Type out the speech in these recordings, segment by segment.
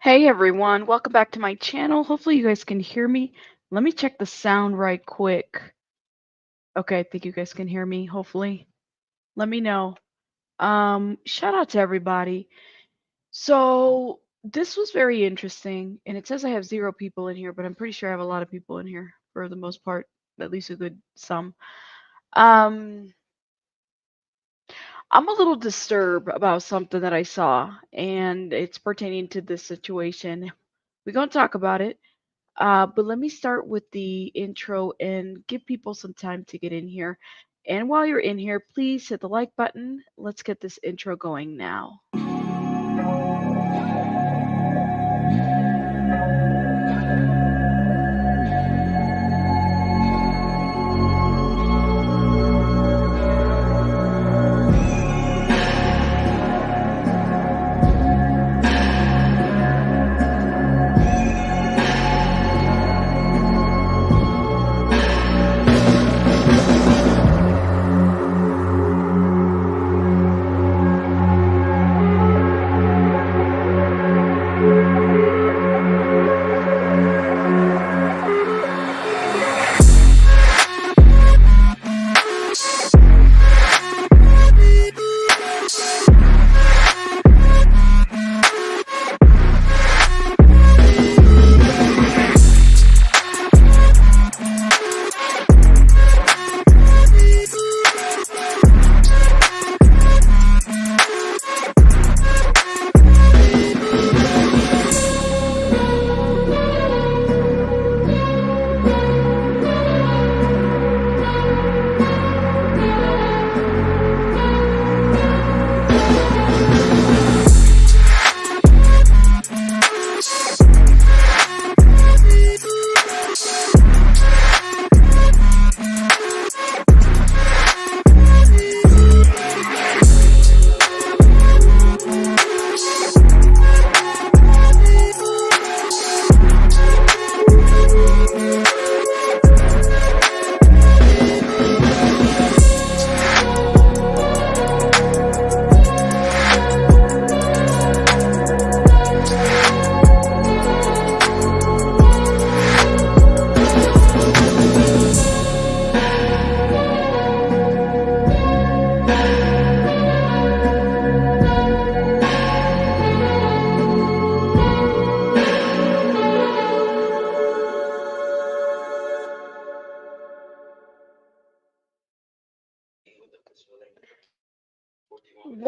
Hey everyone, welcome back to my channel. Hopefully you guys can hear me. Let me check the sound right quick. Okay, I think you guys can hear me, hopefully. Let me know. Shout out to everybody. So this was very interesting, and it says I have 0 people in here, but I'm pretty sure I have a lot of people in here for the most part, at least a good some. Um, I'm a little disturbed about something that I saw, and it's pertaining to this situation. We're gonna talk about it. But let me start with the intro and give people some time to get in here. And while you're in here, please hit the like button. Let's get this intro going now.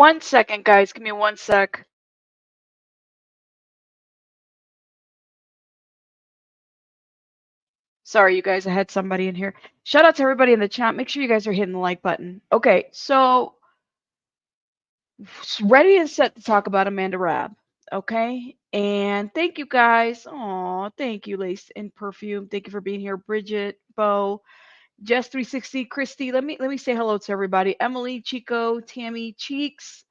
1 second, guys. Give me 1 sec. Sorry, you guys. I had somebody in here. Shout out to everybody in the chat. Make sure you guys are hitting the like button. Okay, so ready and set to talk about Amanda Rabb. Okay, and thank you guys. Oh, thank you, Lace and Perfume. Thank you for being here, Bridget, Bo. Jess 360, Christy. Let me say hello to everybody. Emily, Chico, Tammy, Cheeks.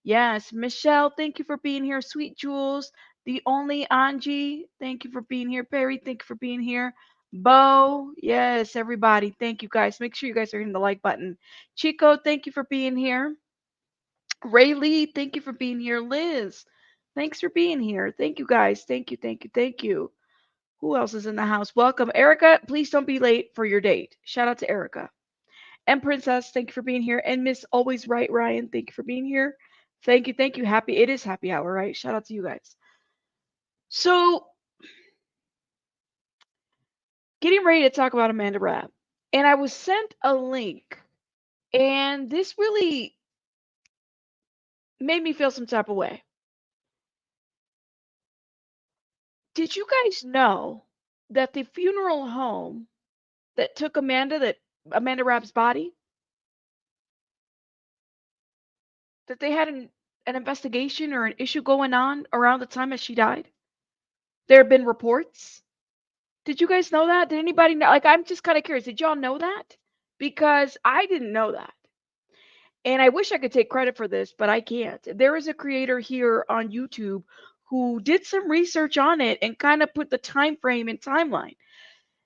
Yes, Michelle, thank you for being here. Sweet Jules, the only Angie, thank you for being here. Perry, thank you for being here. Bo, yes, everybody, thank you guys. Make sure you guys are hitting the like button. Chico, thank you for being here. Ray Lee, thank you for being here. Liz, thanks for being here. Thank you guys. Thank you, thank you, thank you. Who else is in the house? Welcome. Erica, please don't be late for your date. Shout out to Erica. And Princess, thank you for being here. And Miss Always Right Ryan, thank you for being here. Thank you, thank you. Happy it is happy hour, right? Shout out to you guys. So getting ready to talk about Amanda Rabb. And I was sent a link, and this really made me feel some type of way. Did you guys know that the funeral home that took Amanda Rabb's body, that they had an investigation or an issue going on around the time that she died? There have been reports. Did you guys know that? Did anybody know? Like, I'm just kind of curious. Did y'all know that? Because I didn't know that. And I wish I could take credit for this, but I can't. There is a creator here on YouTube who did some research on it and kind of put the time frame and timeline.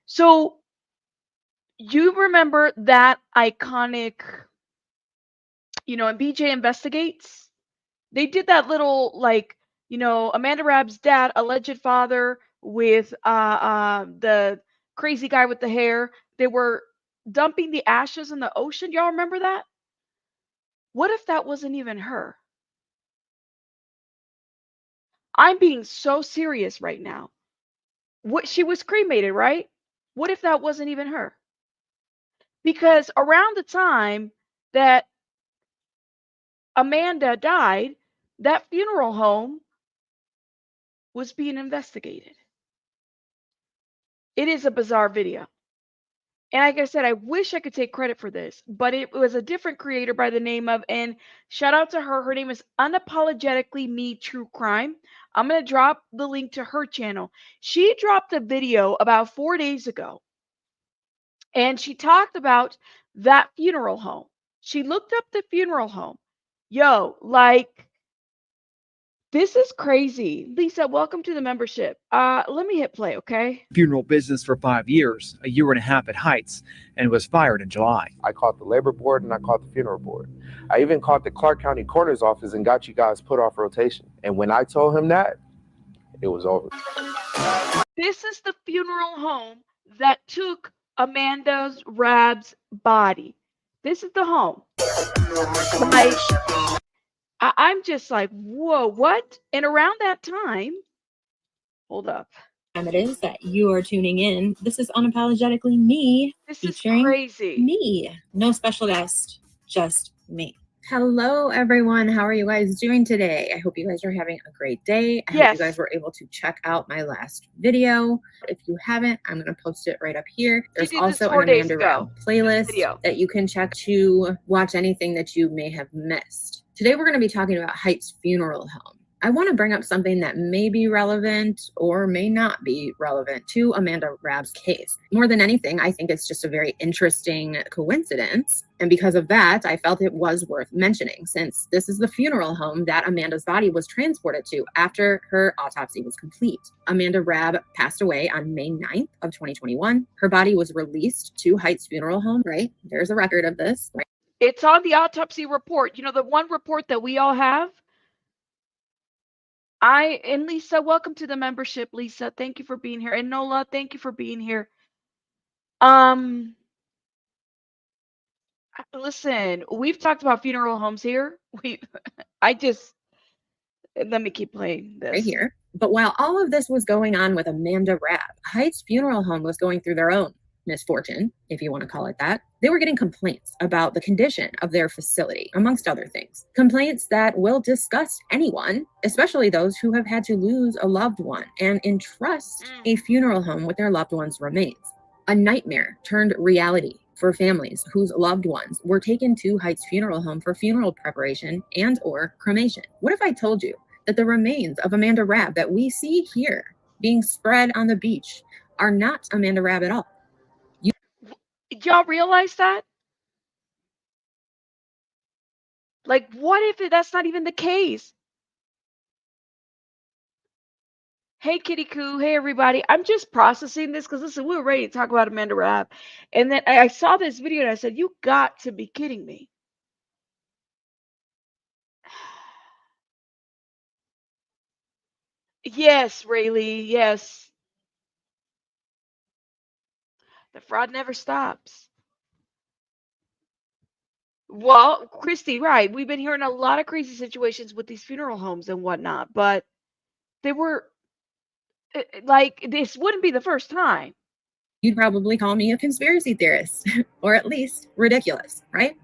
So, you remember that iconic, in BJ Investigates? They did that little like You know, Amanda Rabb's dad, alleged father, with the crazy guy with the hair. They were dumping the ashes in the ocean. Y'all remember that? What if that wasn't even her? I'm being so serious right now. What, she was cremated, right? What if that wasn't even her? Because around the time that Amanda died, that funeral home was being investigated. It is a bizarre video. And like I said, I wish I could take credit for this, but it was a different creator by the name of, and shout out to her. Her name is Unapologetically Me True Crime. I'm going to drop the link to her channel. She dropped a video about 4 days ago, and she talked about that funeral home. She looked up the funeral home. Yo, like, this is crazy. Lisa, welcome to the membership. Let me hit play, okay? Funeral business for 5 years, a year and a half at Heights, and was fired in July. I called the labor board and I called the funeral board. I even called the Clark County Coroner's office and got you guys put off rotation. And when I told him that, it was over. This is the funeral home that took Amanda Rabb's body. This is the home. Like, I'm just like, whoa, what? And around that time, hold up. It is that you are tuning in. This is Unapologetically Me. This is featuring crazy. Me. No special guest, just me. Hello, everyone. How are you guys doing today? I hope you guys are having a great day. I hope you guys were able to check out my last video. If you haven't, I'm going to post it right up here. There's also an Amanda Rabb playlist that you can check to watch anything that you may have missed. Today, we're going to be talking about Heights Funeral Home. I want to bring up something that may be relevant or may not be relevant to Amanda Rabb's case. More than anything, I think it's just a very interesting coincidence. And because of that, I felt it was worth mentioning, since this is the funeral home that Amanda's body was transported to after her autopsy was complete. Amanda Rabb passed away on May 9th of 2021. Her body was released to Heights Funeral Home, right? There's a record of this, right? It's on the autopsy report. You know, the one report that we all have. And Lisa, welcome to the membership, Lisa. Thank you for being here. And Nola, thank you for being here. Listen, we've talked about funeral homes here. Let me keep playing this. Right here. But while all of this was going on with Amanda Rabb, Heights Funeral Home was going through their own misfortune, if you want to call it that. They were getting complaints about the condition of their facility, amongst other things. Complaints that will disgust anyone, especially those who have had to lose a loved one and entrust a funeral home with their loved one's remains. A nightmare turned reality for families whose loved ones were taken to Heights Funeral Home for funeral preparation and or cremation. What if I told you that the remains of Amanda Rabb that we see here being spread on the beach are not Amanda Rabb at all? Y'all realize that? Like, what if that's not even the case? Hey, Kitty Coo. Hey, everybody. I'm just processing this because, listen, we were ready to talk about Amanda Rabb. And then I saw this video and I said, you got to be kidding me. Yes, Rayleigh. Yes. The fraud never stops. Well, Christy, right. We've been hearing a lot of crazy situations with these funeral homes and whatnot, but they were like, this wouldn't be the first time. You'd probably call me a conspiracy theorist, or at least ridiculous, right?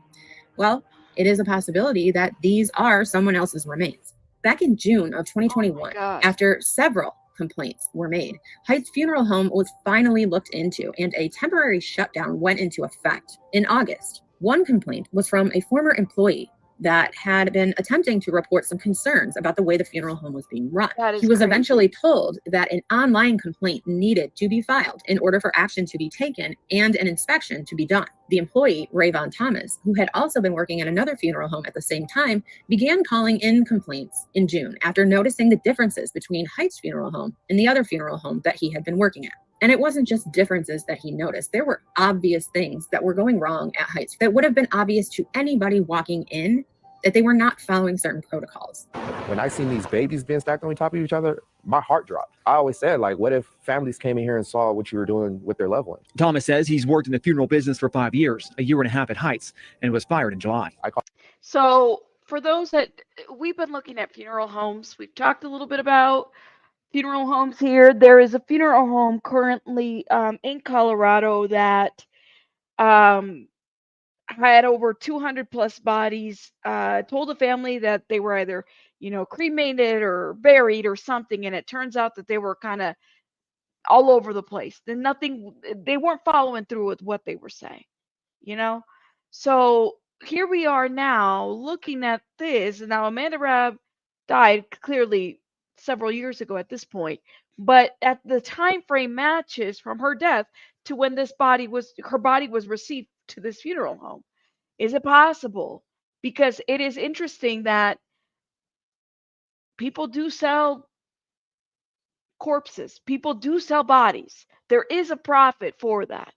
Well, it is a possibility that these are someone else's remains. Back in June of 2021, after several complaints were made, Heights Funeral Home was finally looked into and a temporary shutdown went into effect in August. One complaint was from a former employee that had been attempting to report some concerns about the way the funeral home was being run. He was eventually told that an online complaint needed to be filed in order for action to be taken and an inspection to be done. The employee, Rayvon Thomas, who had also been working at another funeral home at the same time, began calling in complaints in June after noticing the differences between Heights Funeral Home and the other funeral home that he had been working at. And it wasn't just differences that he noticed. There were obvious things that were going wrong at Heights that would have been obvious to anybody walking in that they were not following certain protocols. When I seen these babies being stacked on top of each other, my heart dropped. I always said, like, what if families came in here and saw what you were doing with their loved ones? Thomas says he's worked in the funeral business for 5 years, a year and a half at Heights, and was fired in July. So for those that we've been looking at funeral homes, we've talked a little bit about funeral homes here. There is a funeral home currently in Colorado that had over 200 plus bodies. Told the family that they were either, cremated or buried or something, and it turns out that they were kind of all over the place. Then they weren't following through with what they were saying, you know. So here we are now looking at this, and now Amanda Rabb died clearly several years ago at this point, but at the time frame matches from her death to when her body was received to this funeral home. Is it possible? Because it is interesting that people do sell corpses, people do sell bodies. There is a profit for that.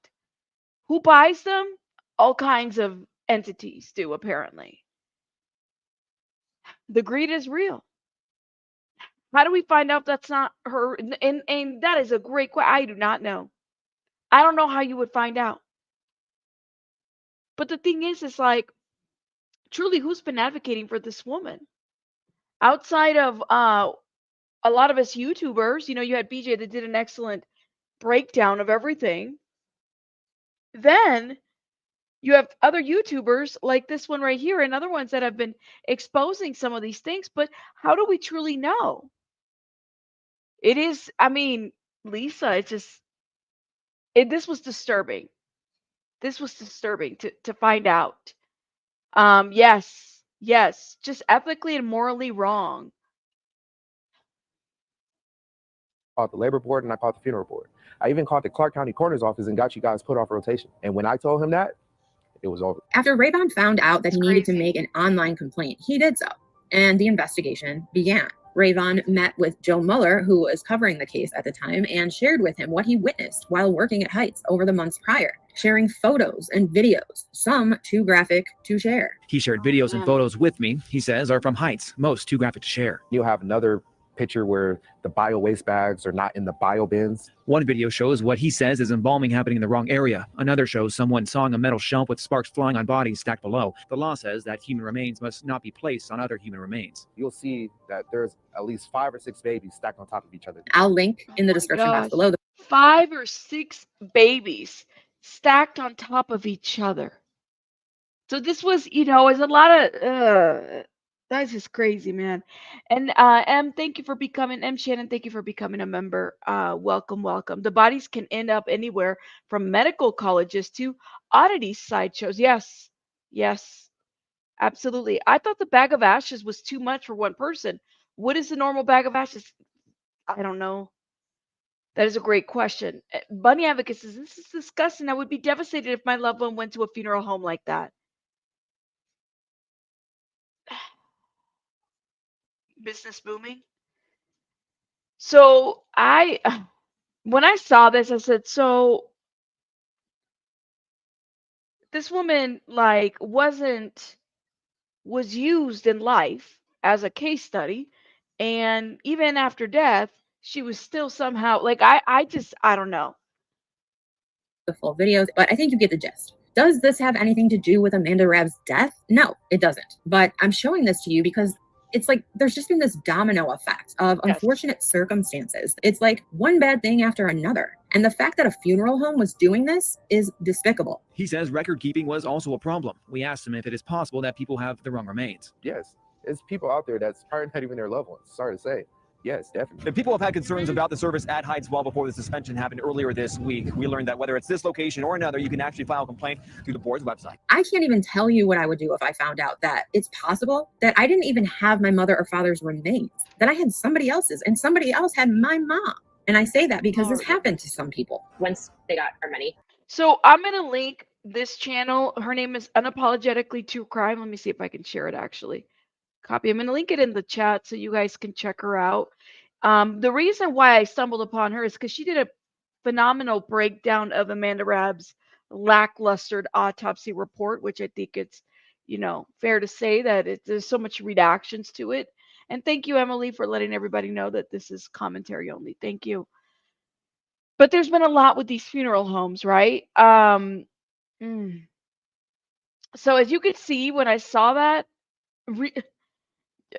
Who buys them? All kinds of entities do, apparently. The greed is real. How do we find out that's not her? And that is a great question. I do not know. I don't know how you would find out. But the thing is like, truly, who's been advocating for this woman? Outside of a lot of us YouTubers, you had BJ that did an excellent breakdown of everything. Then you have other YouTubers like this one right here and other ones that have been exposing some of these things. But how do we truly know? It is, Lisa, this was disturbing. This was disturbing to find out. Yes, just ethically and morally wrong. I called the labor board and I called the funeral board. I even called the Clark County coroner's office and got you guys put off rotation. And when I told him that, it was over. After Rayvon found out that It's he needed to crazy. make an online complaint, he did so, and the investigation began. Rayvon met with Joe Mueller, who was covering the case at the time, and shared with him what he witnessed while working at Heights over the months prior, sharing photos and videos, some too graphic to share. He shared videos and photos with me, he says, are from Heights, most too graphic to share. You'll have another picture where the bio waste bags are not in the bio bins. One video shows what he says is embalming happening in the wrong area. Another shows someone sawing a metal shelf with sparks flying on bodies stacked below. The law says that human remains must not be placed on other human remains. You'll see that there's at least 5 or 6 babies stacked on top of each other. I'll link in the description box below. 5 or 6 babies stacked on top of each other. So this was, is a lot of that's just crazy, man. And thank you for becoming Shannon, thank you for becoming a member. Welcome. The bodies can end up anywhere from medical colleges to oddity sideshows. Yes, absolutely. I thought the bag of ashes was too much for one person. What is the normal bag of ashes? I don't know. That is a great question. Bunny Advocacy says, this is disgusting. I would be devastated if my loved one went to a funeral home like that. Business booming. So when I saw this, I said, so this woman was used in life as a case study, and even after death, she was still somehow I don't know. The full videos, but I think you get the gist. Does this have anything to do with Amanda Rabb's death? No, it doesn't. But I'm showing this to you because it's like there's just been this domino effect of unfortunate circumstances. It's like one bad thing after another. And the fact that a funeral home was doing this is despicable. He says record keeping was also a problem. We asked him if it is possible that people have the wrong remains. Yes, there's people out there that's probably not even their loved ones. Sorry to say. Yes, definitely. If people have had concerns about the service at Heights well before the suspension happened earlier this week, we learned that whether it's this location or another, you can actually file a complaint through the board's website. I can't even tell you what I would do if I found out that it's possible that I didn't even have my mother or father's remains, that I had somebody else's and somebody else had my mom. And I say that because this happened to some people. Once they got our money. So I'm going to link this channel. Her name is Unapologetically True Crime. Let me see if I can share it actually. Copy. I'm going to link it in the chat so you guys can check her out. The reason why I stumbled upon her is because she did a phenomenal breakdown of Amanda Rabb's lackluster autopsy report, which I think it's fair to say that there's so much redactions to it. And thank you, Emily, for letting everybody know that this is commentary only. Thank you. But there's been a lot with these funeral homes, right? So as you could see when I saw that,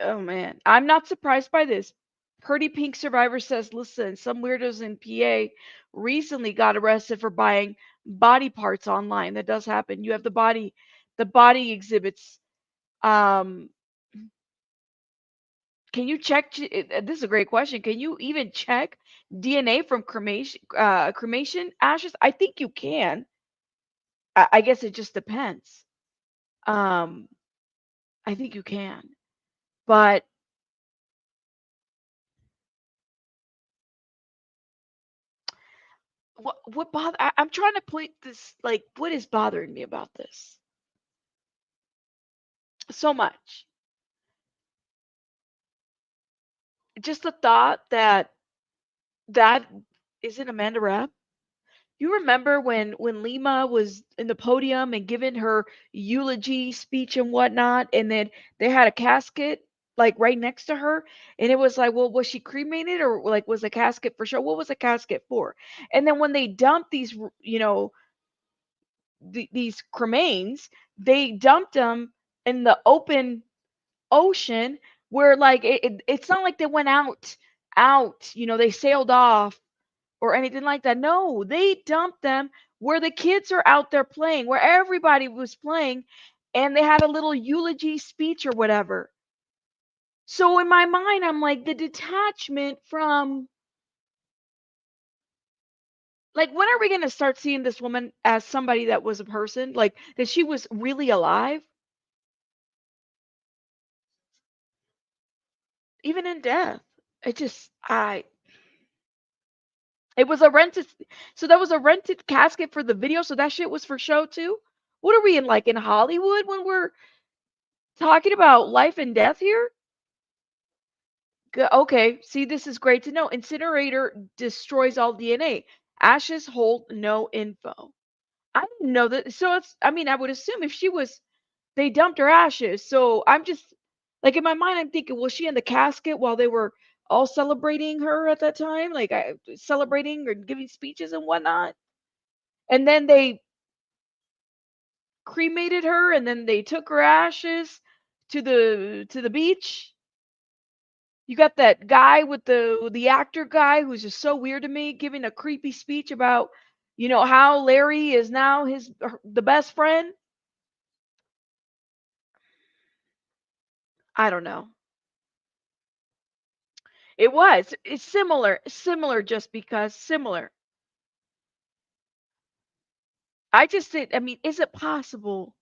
oh man, I'm not surprised by this. Pretty Pink Survivor says, listen, some weirdos in PA recently got arrested for buying body parts online. That does happen. You have the body exhibits. Can you check? This is a great question. Can you even check DNA from cremation ashes? I think you can. I guess it just depends. I think you can, but what bother? I'm trying to point this, like, what is bothering me about this so much? Just the thought that that isn't Amanda Rabb. You remember when Lima was in the podium and giving her eulogy speech and whatnot, and then they had a casket like right next to her, and it was like, well, was she cremated or like was the casket for sure? What was the casket for? And then when they dumped these, these cremains, they dumped them in the open ocean where like it's not like they went out, they sailed off or anything like that. No, they dumped them where the kids are out there playing, where everybody was playing, and they had a little eulogy speech or whatever. So in my mind, I'm like, the detachment from, like, when are we going to start seeing this woman as somebody that was a person, like that she was really alive, even in death? It was a rented, so that was a rented casket for the video, so that shit was for show too. What are we in, like, in Hollywood when we're talking about life and death here? Okay, see, this is great to know. Incinerator destroys all DNA. Ashes hold no info. I didn't know that. So I would assume if they dumped her ashes. So I'm just, like, in my mind, I'm thinking, was she in the casket while they were all celebrating her at that time? Like, celebrating or giving speeches and whatnot? And then they cremated her, and then they took her ashes to the beach. You got that guy with the actor guy who's just so weird to me, giving a creepy speech about, how Larry is now the best friend. I don't know. It's similar just because similar. I just said, is it possible?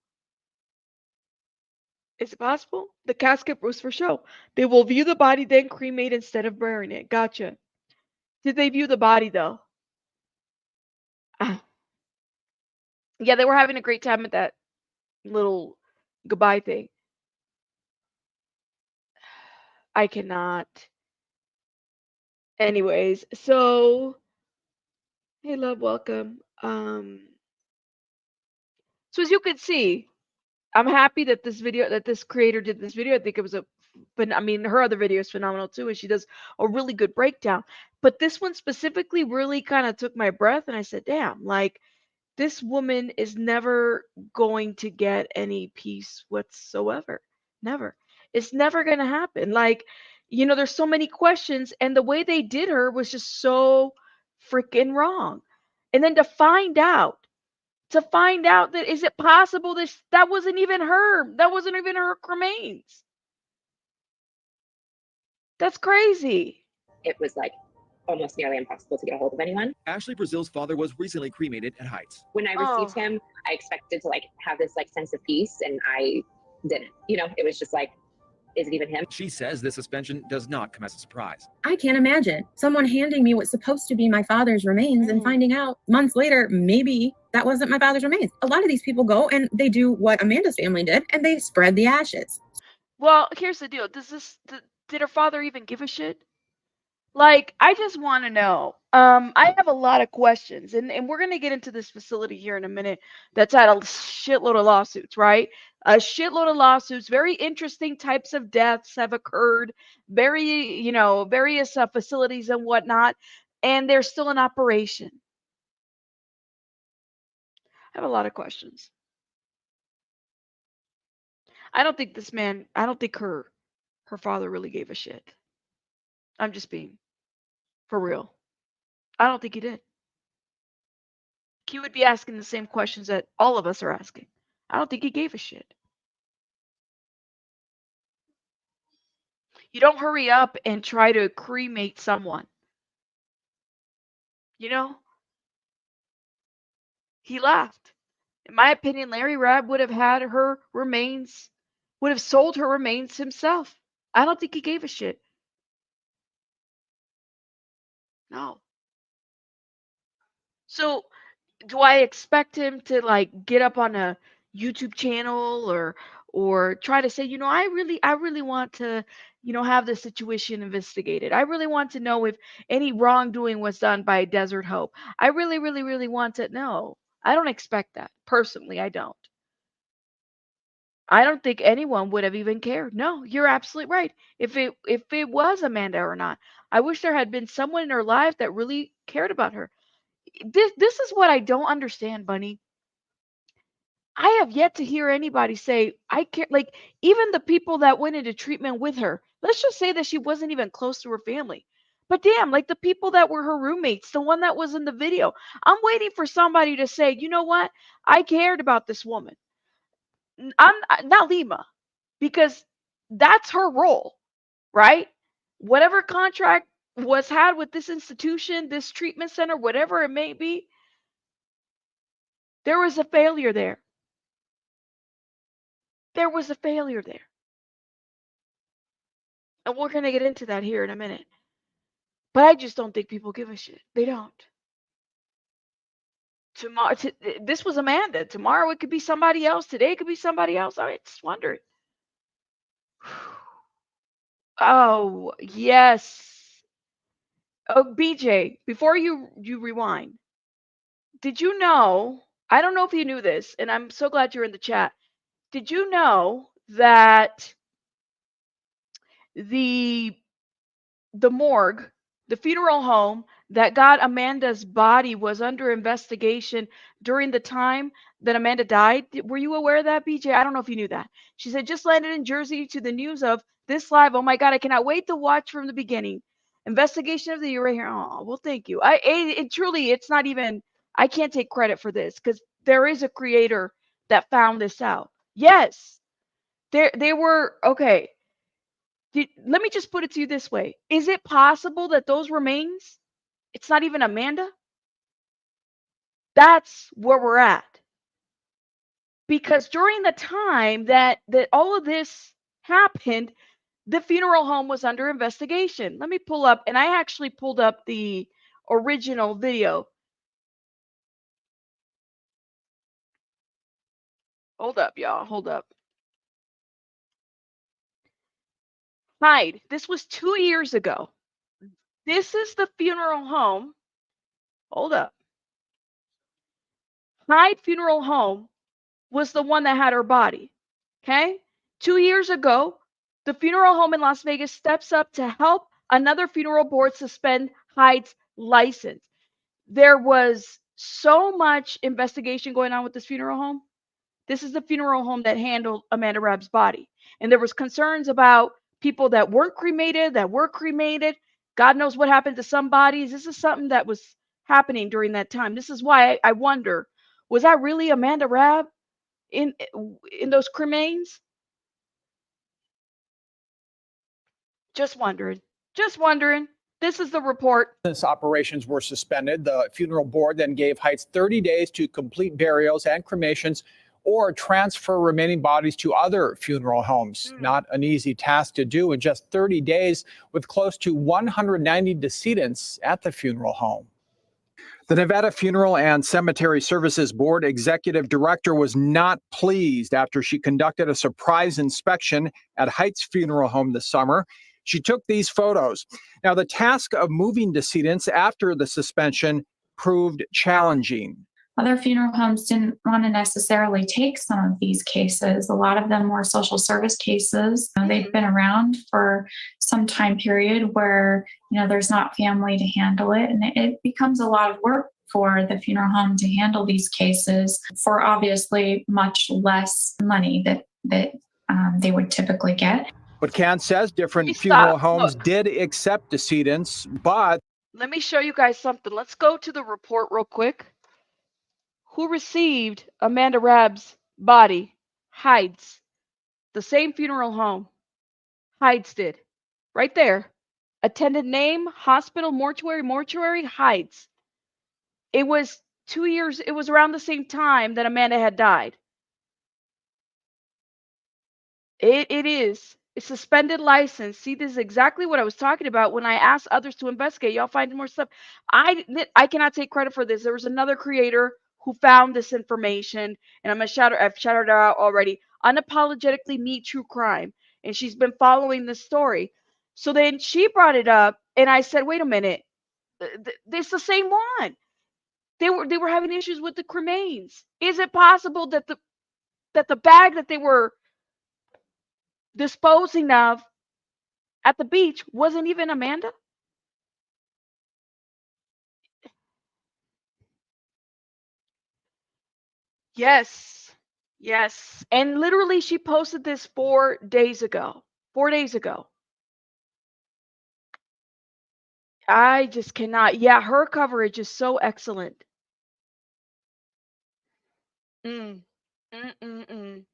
Is it possible? The casket was for show. They will view the body, then cremate instead of burying it. Gotcha. Did they view the body though? Ah, yeah, they were having a great time at that little goodbye thing. I cannot. Anyways, so hey love, welcome. So as you can see, I'm happy that this creator did this video. I think it was but her other video is phenomenal too, and she does a really good breakdown. But this one specifically really kind of took my breath, and I said, damn, like, this woman is never going to get any peace whatsoever. Never. It's never going to happen. Like, there's so many questions, and the way they did her was just so freaking wrong. And then to find out that, is it possible that wasn't even her? That wasn't even her cremains. That's crazy. It was like almost nearly impossible to get a hold of anyone. Ashley Brazil's father was recently cremated at Heights. When I received him, I expected to have this sense of peace, and I didn't. It was just like, is it even him? She says this suspension does not come as a surprise. I can't imagine someone handing me what's supposed to be my father's remains and finding out months later, maybe that wasn't my father's remains. A lot of these people go and they do what Amanda's family did, and they spread the ashes. Well, here's the deal. Did her father even give a shit? Like, I just want to know. I have a lot of questions, and we're going to get into this facility here in a minute that's had a shitload of lawsuits, right? A shitload of lawsuits. Very interesting types of deaths have occurred. Very, various facilities and whatnot, and they're still in operation. I have a lot of questions. I don't think her father really gave a shit. I'm just being for real. I don't think he did. He would be asking the same questions that all of us are asking. I don't think he gave a shit. You don't hurry up and try to cremate someone. You know, he left. In my opinion, Larry Rabb would have had her remains, would have sold her remains himself. I don't think he gave a shit. No. So do I expect him to like get up on a YouTube channel or try to say, I really want to, have this situation investigated. I really want to know if any wrongdoing was done by Desert Hope. I really, really, really want to know. I don't expect that. Personally, I don't. I don't think anyone would have even cared. No, you're absolutely right. If it was Amanda or not, I wish there had been someone in her life that really cared about her. This is what I don't understand, Bunny. I have yet to hear anybody say, I care. Like, even the people that went into treatment with her, let's just say that she wasn't even close to her family. But damn, like the people that were her roommates, the one that was in the video, I'm waiting for somebody to say, you know what? I cared about this woman. I'm not Lima, because that's her role, right? Whatever contract was had with this institution, this treatment center, whatever it may be, there was a failure there. There was a failure there. And we're going to get into that here in a minute. But I just don't think people give a shit. They don't. Tomorrow, this was Amanda. Tomorrow it could be somebody else. Today it could be somebody else. I just wonder. Oh, yes. Oh, BJ, before you rewind, did you know? I don't know if you knew this, and I'm so glad you're in the chat. Did you know that the the morgue, the funeral home that got Amanda's body was under investigation during the time that Amanda died? Were you aware of that, BJ? I don't know if you knew that. She said, just landed in Jersey to the news of this live. Oh my God, I cannot wait to watch from the beginning. Investigation of the year right here. Oh, well, thank you. It truly, it's not even, I can't take credit for this because there is a creator that found this out. Yes, they were, okay. Let me just put it to you this way. Is it possible that those remains, it's not even Amanda? That's where we're at. Because during the time that all of this happened, the funeral home was under investigation. Let me pull up, and I actually pulled up the original video. Hold up, y'all. Hold up. Hyde, this was 2 years ago. This is the funeral home. Hold up. Hyde Funeral Home was the one that had her body. Okay? 2 years ago, the funeral home in Las Vegas steps up to help another funeral board suspend Hyde's license. There was so much investigation going on with this funeral home. This is the funeral home that handled Amanda Rabb's body. And there was concerns about people that weren't cremated, that were cremated. God knows what happened to some bodies. This is something that was happening during that time. This is why I wonder, was that really Amanda Rabb in those cremains? Just wondering. Just wondering. This is the report. Since operations were suspended, the funeral board then gave Heights 30 days to complete burials and cremations or transfer remaining bodies to other funeral homes. Not an easy task to do in just 30 days with close to 190 decedents at the funeral home. The Nevada Funeral and Cemetery Services Board executive director was not pleased after she conducted a surprise inspection at Heights Funeral Home this summer. She took these photos. Now, the task of moving decedents after the suspension proved challenging. Other funeral homes didn't want to necessarily take some of these cases. A lot of them were social service cases. They've been around for some time period where, there's not family to handle it. And it becomes a lot of work for the funeral home to handle these cases for obviously much less money that they would typically get. But Can says different Please funeral stop. homes Look. did accept decedents, but Let me show you guys something. Let's go to the report real quick. Who received Amanda Rabb's body? Hides. The same funeral home. Hides did. Right there. Attended name, hospital, mortuary, Hides. It was 2 years, it was around the same time that Amanda had died. It is. A suspended license. See, this is exactly what I was talking about when I asked others to investigate. Y'all find more stuff. I cannot take credit for this. There was another creator who found this information, and I've shouted her out already. Unapologetically Me True Crime, and she's been following this story. So then she brought it up, and I said, "Wait a minute, it's the same one." They were having issues with the cremains. Is it possible that the bag that they were disposing of at the beach wasn't even Amanda? Yes. Yes. And literally she posted this 4 days ago. 4 days ago. I just cannot. Yeah, her coverage is so excellent. Mm. Mm-mm-mm.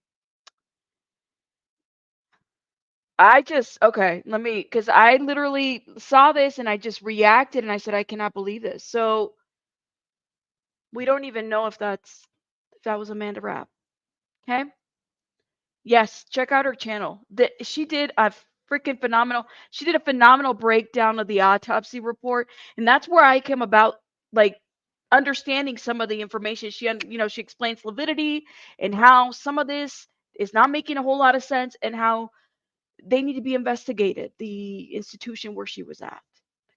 Okay, because I literally saw this and I just reacted and I said, I cannot believe this. So we don't even know if that was Amanda Rabb. Okay. Yes, check out her channel. She did a phenomenal breakdown of the autopsy report, and that's where I came about like understanding some of the information. She explains fluidity and how some of this is not making a whole lot of sense and how they need to be investigated. The institution where she was at,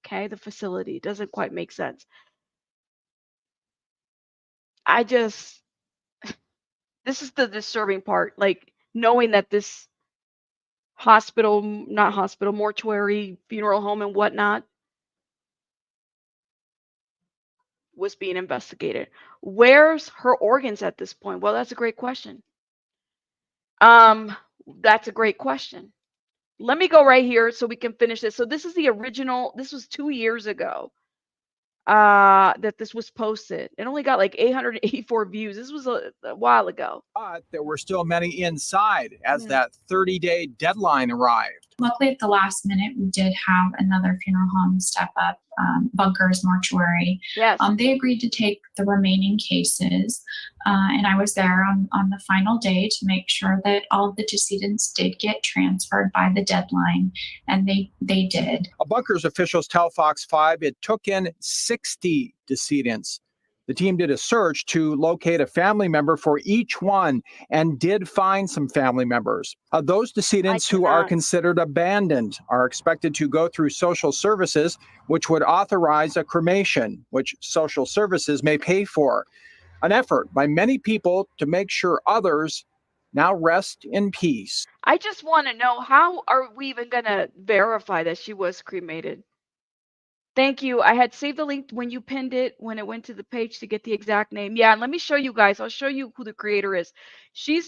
okay, the facility doesn't quite make sense. This is the disturbing part, like knowing that this mortuary, funeral home, and whatnot was being investigated. Where's her organs at this point? Well, that's a great question. That's a great question. Let me go right here so we can finish this. So this is the original. This was 2 years ago that this was posted. It only got like 884 views. This was a while ago. But there were still many inside as that 30-day deadline arrived. Luckily, at the last minute, we did have another funeral home step up, Bunkers Mortuary. Yes. They agreed to take the remaining cases, and I was there on the final day to make sure that all of the decedents did get transferred by the deadline, and they did. Bunkers officials tell Fox 5 it took in 60 decedents. The team did a search to locate a family member for each one and did find some family members. Those decedents who are considered abandoned are expected to go through social services, which would authorize a cremation, which social services may pay for. An effort by many people to make sure others now rest in peace. I just want to know, how are we even going to verify that she was cremated? Thank you. I had saved the link when you pinned it, when it went to the page to get the exact name. Yeah, and let me show you guys. I'll show you who the creator is. She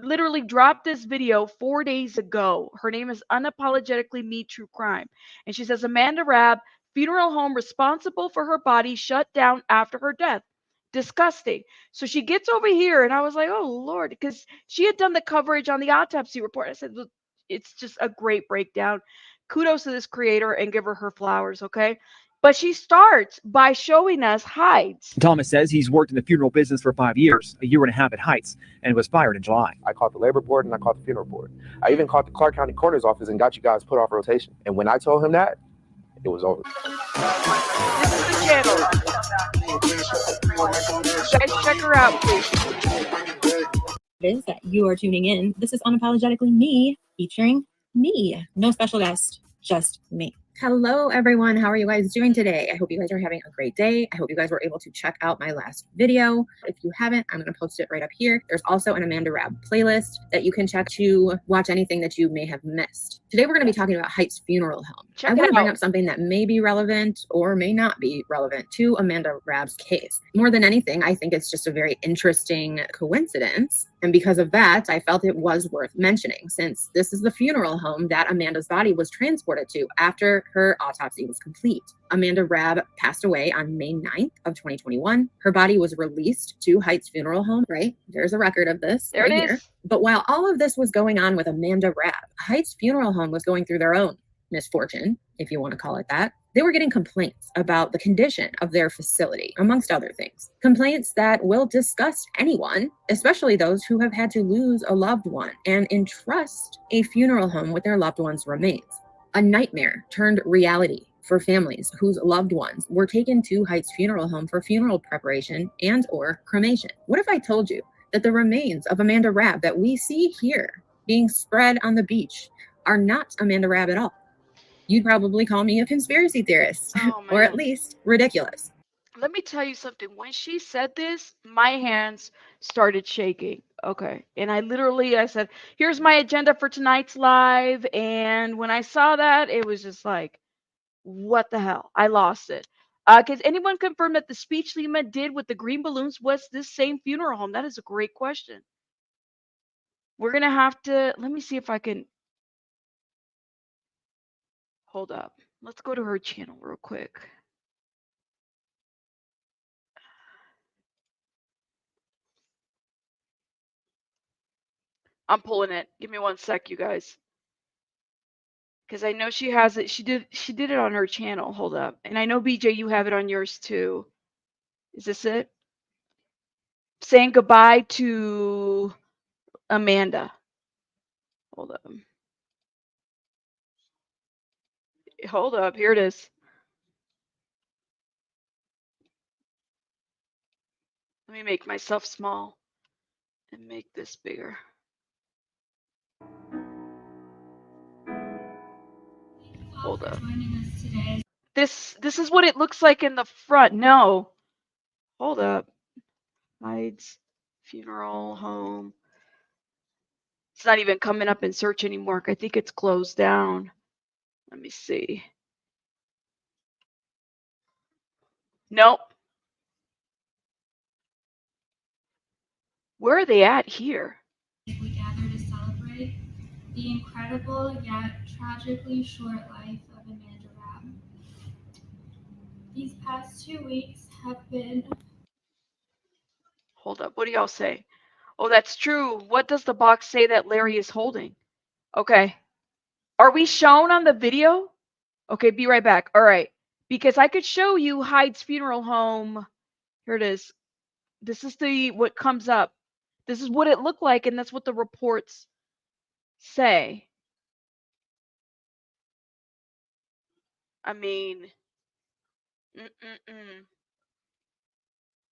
literally dropped this video 4 days ago. Her name is Unapologetically Me True Crime. And she says, Amanda Rabb, funeral home responsible for her body shut down after her death. Disgusting. So she gets over here, and I was like, oh, Lord, because she had done the coverage on the autopsy report. I said, it's just a great breakdown. Kudos to this creator and give her flowers, okay? But she starts by showing us Heights. Thomas says he's worked in the funeral business for 5 years, a year and a half at Heights, and was fired in July. I called the labor board and I called the funeral board. I even called the Clark County Coroner's office and got you guys put off rotation. And when I told him that, it was over. This is the channel. Guys, check her out, please. It is that you are tuning in. This is Unapologetically Me, featuring me. No special guest. just me. Hello, everyone. How are you guys doing today? I hope you guys are having a great day. I hope you guys were able to check out my last video. If you haven't, I'm going to post it right up here. There's also an Amanda Rabb playlist that you can check to watch anything that you may have missed. Today, we're going to be talking about Heights Funeral Home. I want to bring up something that may be relevant or may not be relevant to Amanda Rabb's case. More than anything, I think it's just a very interesting coincidence. And because of that, I felt it was worth mentioning, since this is the funeral home that Amanda's body was transported to after her autopsy was complete. Amanda Rabb passed away on May 9th of 2021. Her body was released to Heights Funeral Home, right? There's a record of this right here. But while all of this was going on with Amanda Rabb, Heights Funeral Home was going through their own misfortune, if you want to call it that. They were getting complaints about the condition of their facility, amongst other things. Complaints that will disgust anyone, especially those who have had to lose a loved one and entrust a funeral home with their loved one's remains. A nightmare turned reality for families whose loved ones were taken to Heights Funeral Home for funeral preparation and or cremation. What if I told you that the remains of Amanda Rabb that we see here being spread on the beach are not Amanda Rabb at all? You'd probably call me a conspiracy theorist, or at least ridiculous. Let me tell you something. When she said this, my hands started shaking. Okay. And I said, here's my agenda for tonight's live. And when I saw that, it was just like, what the hell? I lost it. Can anyone confirm that the speech Lima did with the green balloons was this same funeral home? That is a great question. We're going to have to, let me see if I can, hold up. Let's go to her channel real quick. I'm pulling it. Give me one sec, you guys. Because I know she has it. She did it on her channel. Hold up. And I know BJ, you have it on yours too. Is this it? Saying goodbye to Amanda. Hold up. Hold up. Here it is. Let me make myself small and make this bigger. Hold up. This is what it looks like in the front. No. Hold up. Heights Funeral Home. It's not even coming up in search anymore. I think it's closed down. Let me see. Nope. Where are they at here? We gather to celebrate the incredible yet tragically short life of Amanda Rabb. These past 2 weeks have been... Hold up. What do y'all say? Oh, that's true. What does the box say that Larry is holding? Okay. Are we shown on the video? Okay, be right back. All right. Because I could show you Hyde's Funeral Home. Here it is. This is what comes up. This is what it looked like, and that's what the reports say. I mean,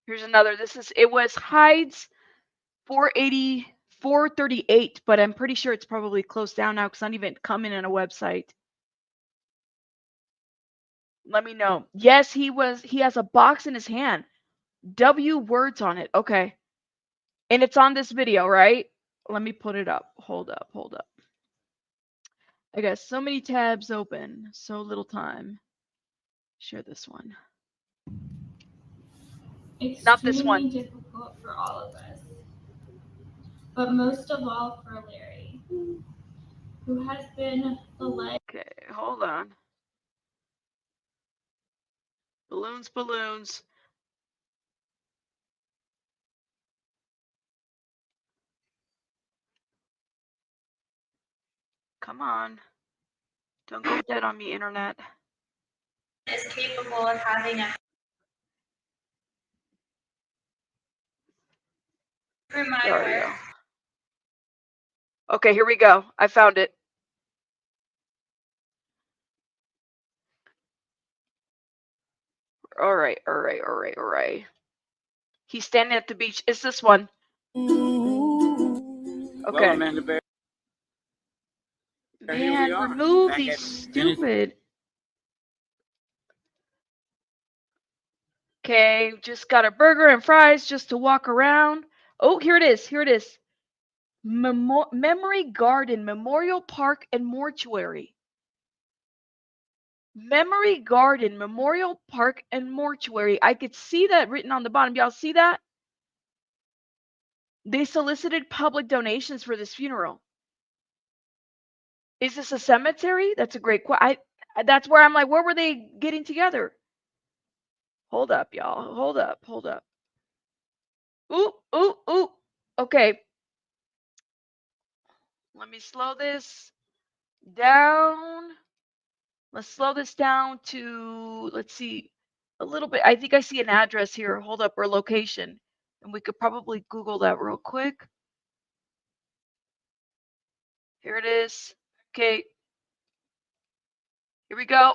here's another. It was Hyde's 438, but I'm pretty sure it's probably closed down now because it's not even coming in a website. Let me know. Yes, he has a box in his hand. W words on it. Okay. And it's on this video, right? Let me put it up. Hold up. I got so many tabs open, so little time. Share this one. Not this one. Extremely difficult for all of us, but most of all for Larry, who has been the light. Okay, hold on. Balloons. Come on. Don't go dead on me, internet. Is capable of having a... There we go. Okay, here we go. I found it. All right. He's standing at the beach. It's this one. Okay. Well, Amanda Bear. Man, remove these stupid. Okay, just got a burger and fries just to walk around. Oh, here it is. Here it is. Memory Garden, Memorial Park, and Mortuary. Memory Garden, Memorial Park, and Mortuary. I could see that written on the bottom. Y'all see that? They solicited public donations for this funeral. Is this a cemetery? That's a great question. That's where I'm like, where were they getting together? Hold up, y'all. Hold up. Hold up. Ooh, ooh, ooh. Okay. Let me slow this down. Let's slow this down to, let's see, a little bit. I think I see an address here. Hold up, or location. And we could probably Google that real quick. Here it is. Okay. Here we go.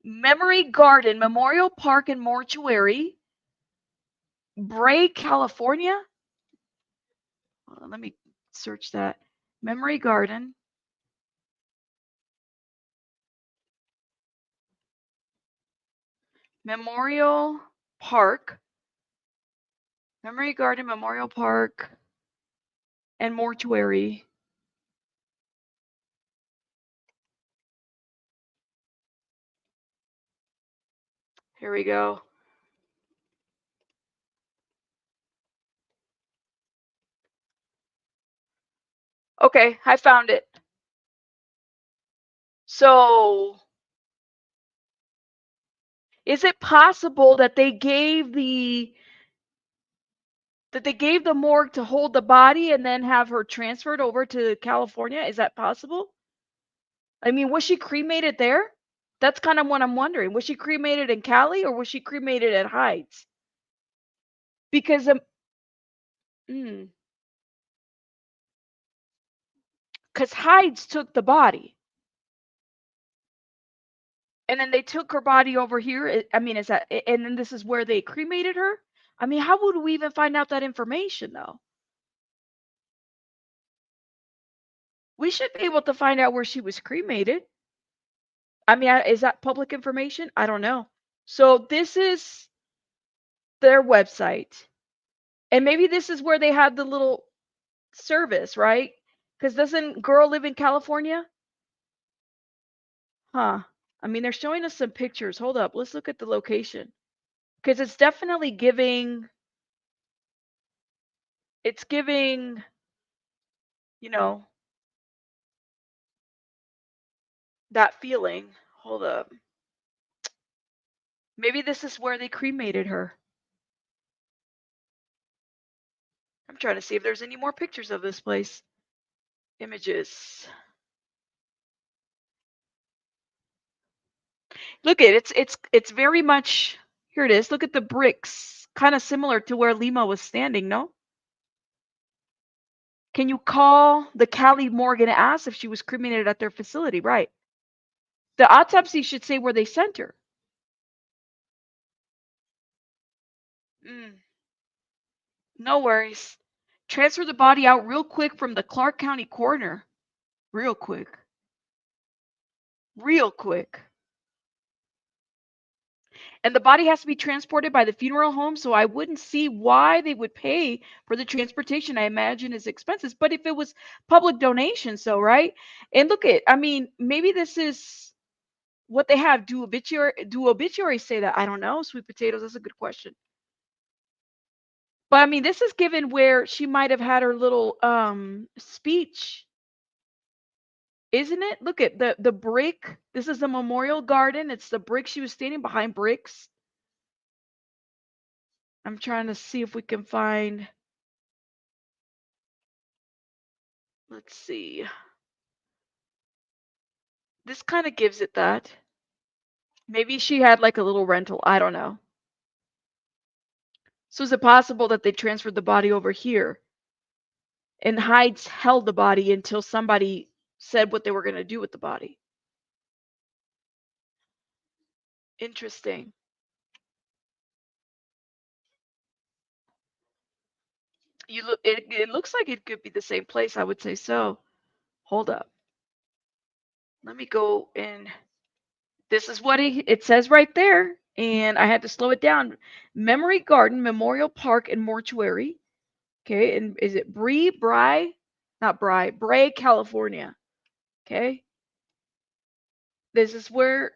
Memory Garden, Memorial Park, and Mortuary. Bray, California. Let me search that. Memory Garden. Memorial Park. Memory Garden, Memorial Park, and Mortuary. Here we go. Okay, I found it. So, is it possible that they gave the morgue to hold the body and then have her transferred over to California? Is that possible? I mean, was she cremated there? That's kind of what I'm wondering. Was she cremated in Cali or was she cremated at Heights? Because Heights took the body. And then they took her body over here. I mean, is that, and then this is where they cremated her? I mean, how would we even find out that information, though? We should be able to find out where she was cremated. I mean, is that public information? I don't know. So this is their website. And maybe this is where they have the little service, right? Because doesn't girl live in California? Huh. I mean, they're showing us some pictures. Hold up. Let's look at the location. Because it's definitely giving, you know, that feeling. Hold up. Maybe this is where they cremated her. I'm trying to see if there's any more pictures of this place. Images. Look at it. It's very much, here it is. Look at the bricks. Kind of similar to where Lima was standing, no? Can you call the Cali morgue and ask if she was cremated at their facility? Right. The autopsy should say where they sent her. No worries. Transfer the body out real quick from the Clark County coroner. Real quick. Real quick. And the body has to be transported by the funeral home, so I wouldn't see why they would pay for the transportation. I imagine is expenses. But if it was public donation, so right? And look at, I mean, maybe this is what they have. Do obituaries say that? I don't know. Sweet potatoes, that's a good question. But I mean, this is given where she might have had her little speech. Isn't it? Look at the brick. This is the memorial garden. It's the brick. She was standing behind bricks. I'm trying to see if we can find. Let's see. This kind of gives it that. Maybe she had like a little rental. I don't know. So is it possible that they transferred the body over here and Heights held the body until somebody said what they were going to do with the body? Interesting. It looks like it could be the same place. I would say so. Hold up. Let me go and this is what it says right there. And I had to slow it down. Memory Garden, Memorial Park, and Mortuary. Okay. And is it Bray, California. Okay. This is where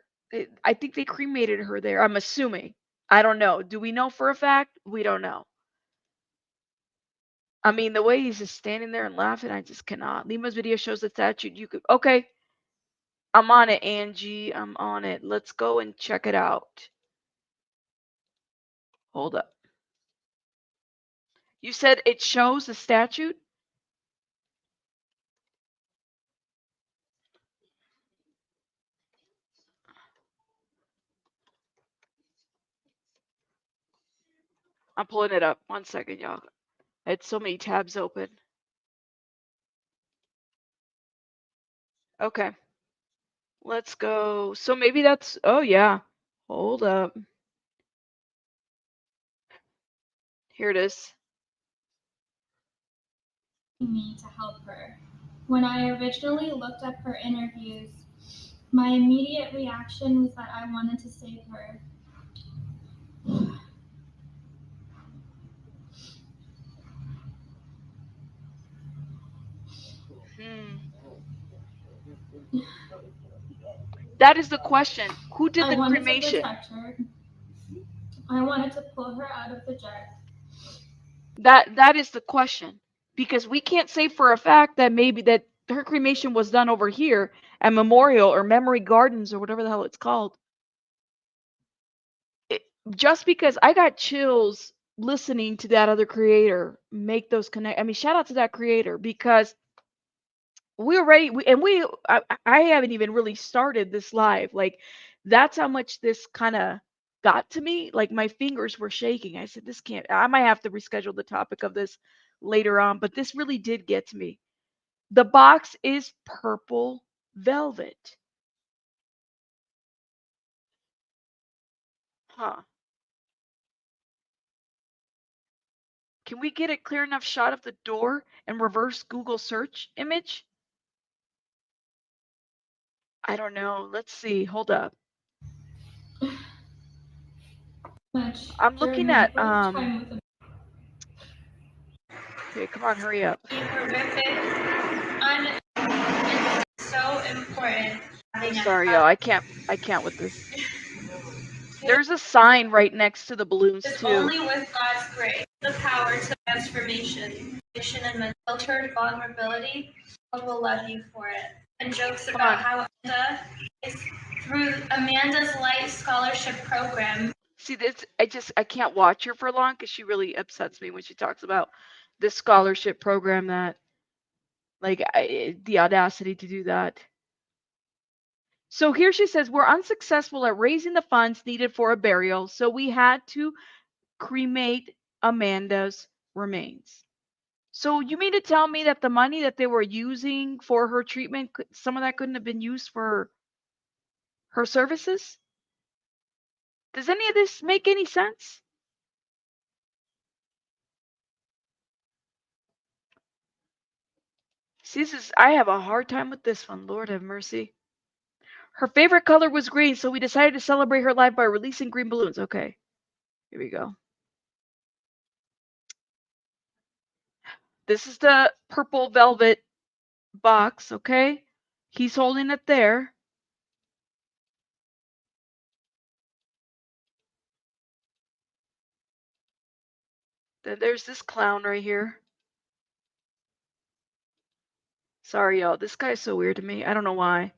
I think they cremated her there. I'm assuming. I don't know. Do we know for a fact? We don't know. I mean, the way he's just standing there and laughing, I just cannot. Lima's video shows the statue. You could, okay. I'm on it, Angie. I'm on it. Let's go and check it out. Hold up. You said it shows the statute? I'm pulling it up. 1 second, y'all. I had so many tabs open. Okay. Let's go. So maybe that's, oh yeah. Hold up. Here it is. Me to help her. When I originally looked up her interviews, my immediate reaction was that I wanted to save her. That is the question. Who did the I wanted cremation? to protect her. I wanted to pull her out of the jar. That is the question. Because we can't say for a fact that maybe that her cremation was done over here at Memorial or Memory Gardens or whatever the hell it's called. Just because I got chills listening to that other creator make those connect. I mean, shout out to that creator because we already I haven't even really started this live. Like that's how much this kind of got to me. Like my fingers were shaking. I said, this can't. I might have to reschedule the topic of this later on, but this really did get to me. The box is purple velvet. Huh. Can we get a clear enough shot of the door and reverse Google search image? I don't know. Let's see. Hold up. I'm looking at okay, come on, hurry up. So important. I'm sorry, y'all. I can't with this. There's a sign right next to the balloons It's too. only with God's grace, the power to transformation, and filtered vulnerability. God will love you for it. And jokes about how Amanda is through Amanda's Light Scholarship Program. See, this I can't watch her for long because she really upsets me when she talks about this scholarship program that, like, the audacity to do that. So here she says, we're unsuccessful at raising the funds needed for a burial, so we had to cremate Amanda's remains. So you mean to tell me that the money that they were using for her treatment, some of that couldn't have been used for her services? Does any of this make any sense? See, I have a hard time with this one. Lord have mercy. Her favorite color was green, so we decided to celebrate her life by releasing green balloons. Okay, here we go. This is the purple velvet box, okay? He's holding it there. Then there's this clown right here. Sorry, y'all. This guy's so weird to me. I don't know why.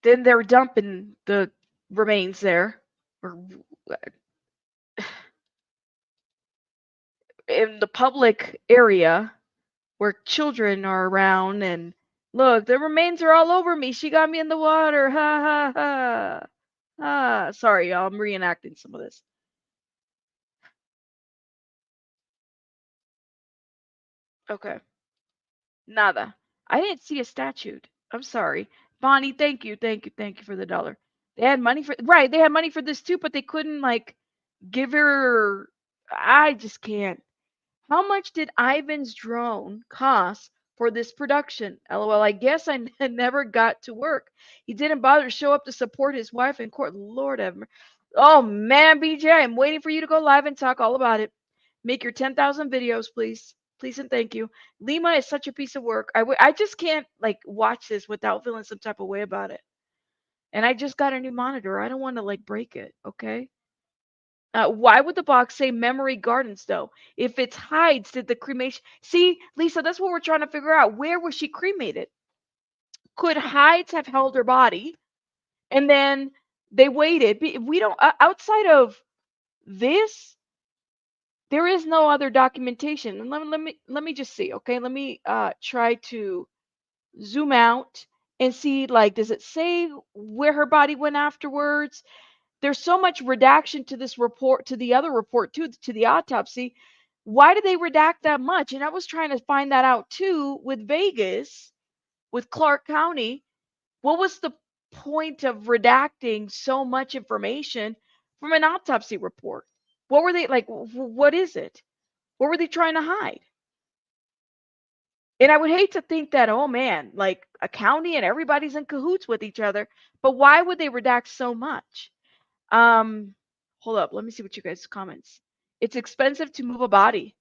Then they're dumping the remains there. In the public area where children are around and look, the remains are all over me. She got me in the water. Ha ha ha. Ah, sorry, y'all. I'm reenacting some of this. Okay. Nada. I didn't see a statute. I'm sorry. Bonnie, thank you for the $1. They had money for right, they had money for this too, but they couldn't like give her I just can't. How much did Ivan's drone cost for this production. LOL. I guess I never got to work. He didn't bother to show up to support his wife in court. Lord have mercy. Oh man, BJ, I'm waiting for you to go live and talk all about it. Make your 10,000 videos, please. Please and thank you. Lima is such a piece of work. I just can't like watch this without feeling some type of way about it. And I just got a new monitor. I don't want to like break it, okay? Why would the box say Memory Gardens though? If it's hides, did the cremation? See, Lisa, that's what we're trying to figure out. Where was she cremated? Could hides have held her body, and then they waited? We don't outside of this. There is no other documentation. And let me just see. Okay, let me try to zoom out and see. Like, does it say where her body went afterwards? There's so much redaction to this report, to the other report too, to the autopsy. Why did they redact that much? And I was trying to find that out too with Vegas, with Clark County. What was the point of redacting so much information from an autopsy report? What were they like? What is it? What were they trying to hide? And I would hate to think that, oh man, like a county and everybody's in cahoots with each other. But why would they redact so much? Hold up. Let me see what you guys' comments. It's expensive to move a body.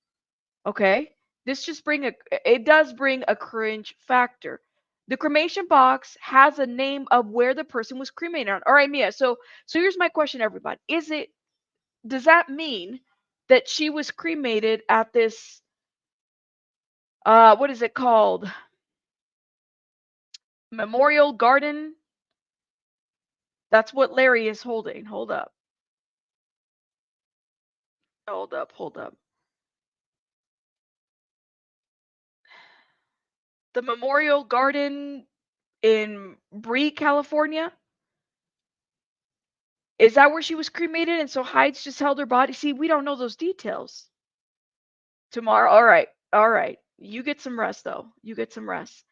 Okay. This just it does bring a cringe factor. The cremation box has a name of where the person was cremated on. All right, Mia. So here's my question, everybody. Does that mean that she was cremated at this, what is it called? Memorial Garden? That's what Larry is holding. Hold up. Hold up. Hold up. The Memorial Garden in Bree, California? Is that where she was cremated? And so hides just held her body? See, we don't know those details. Tomorrow. All right. All right. You get some rest, though. You get some rest.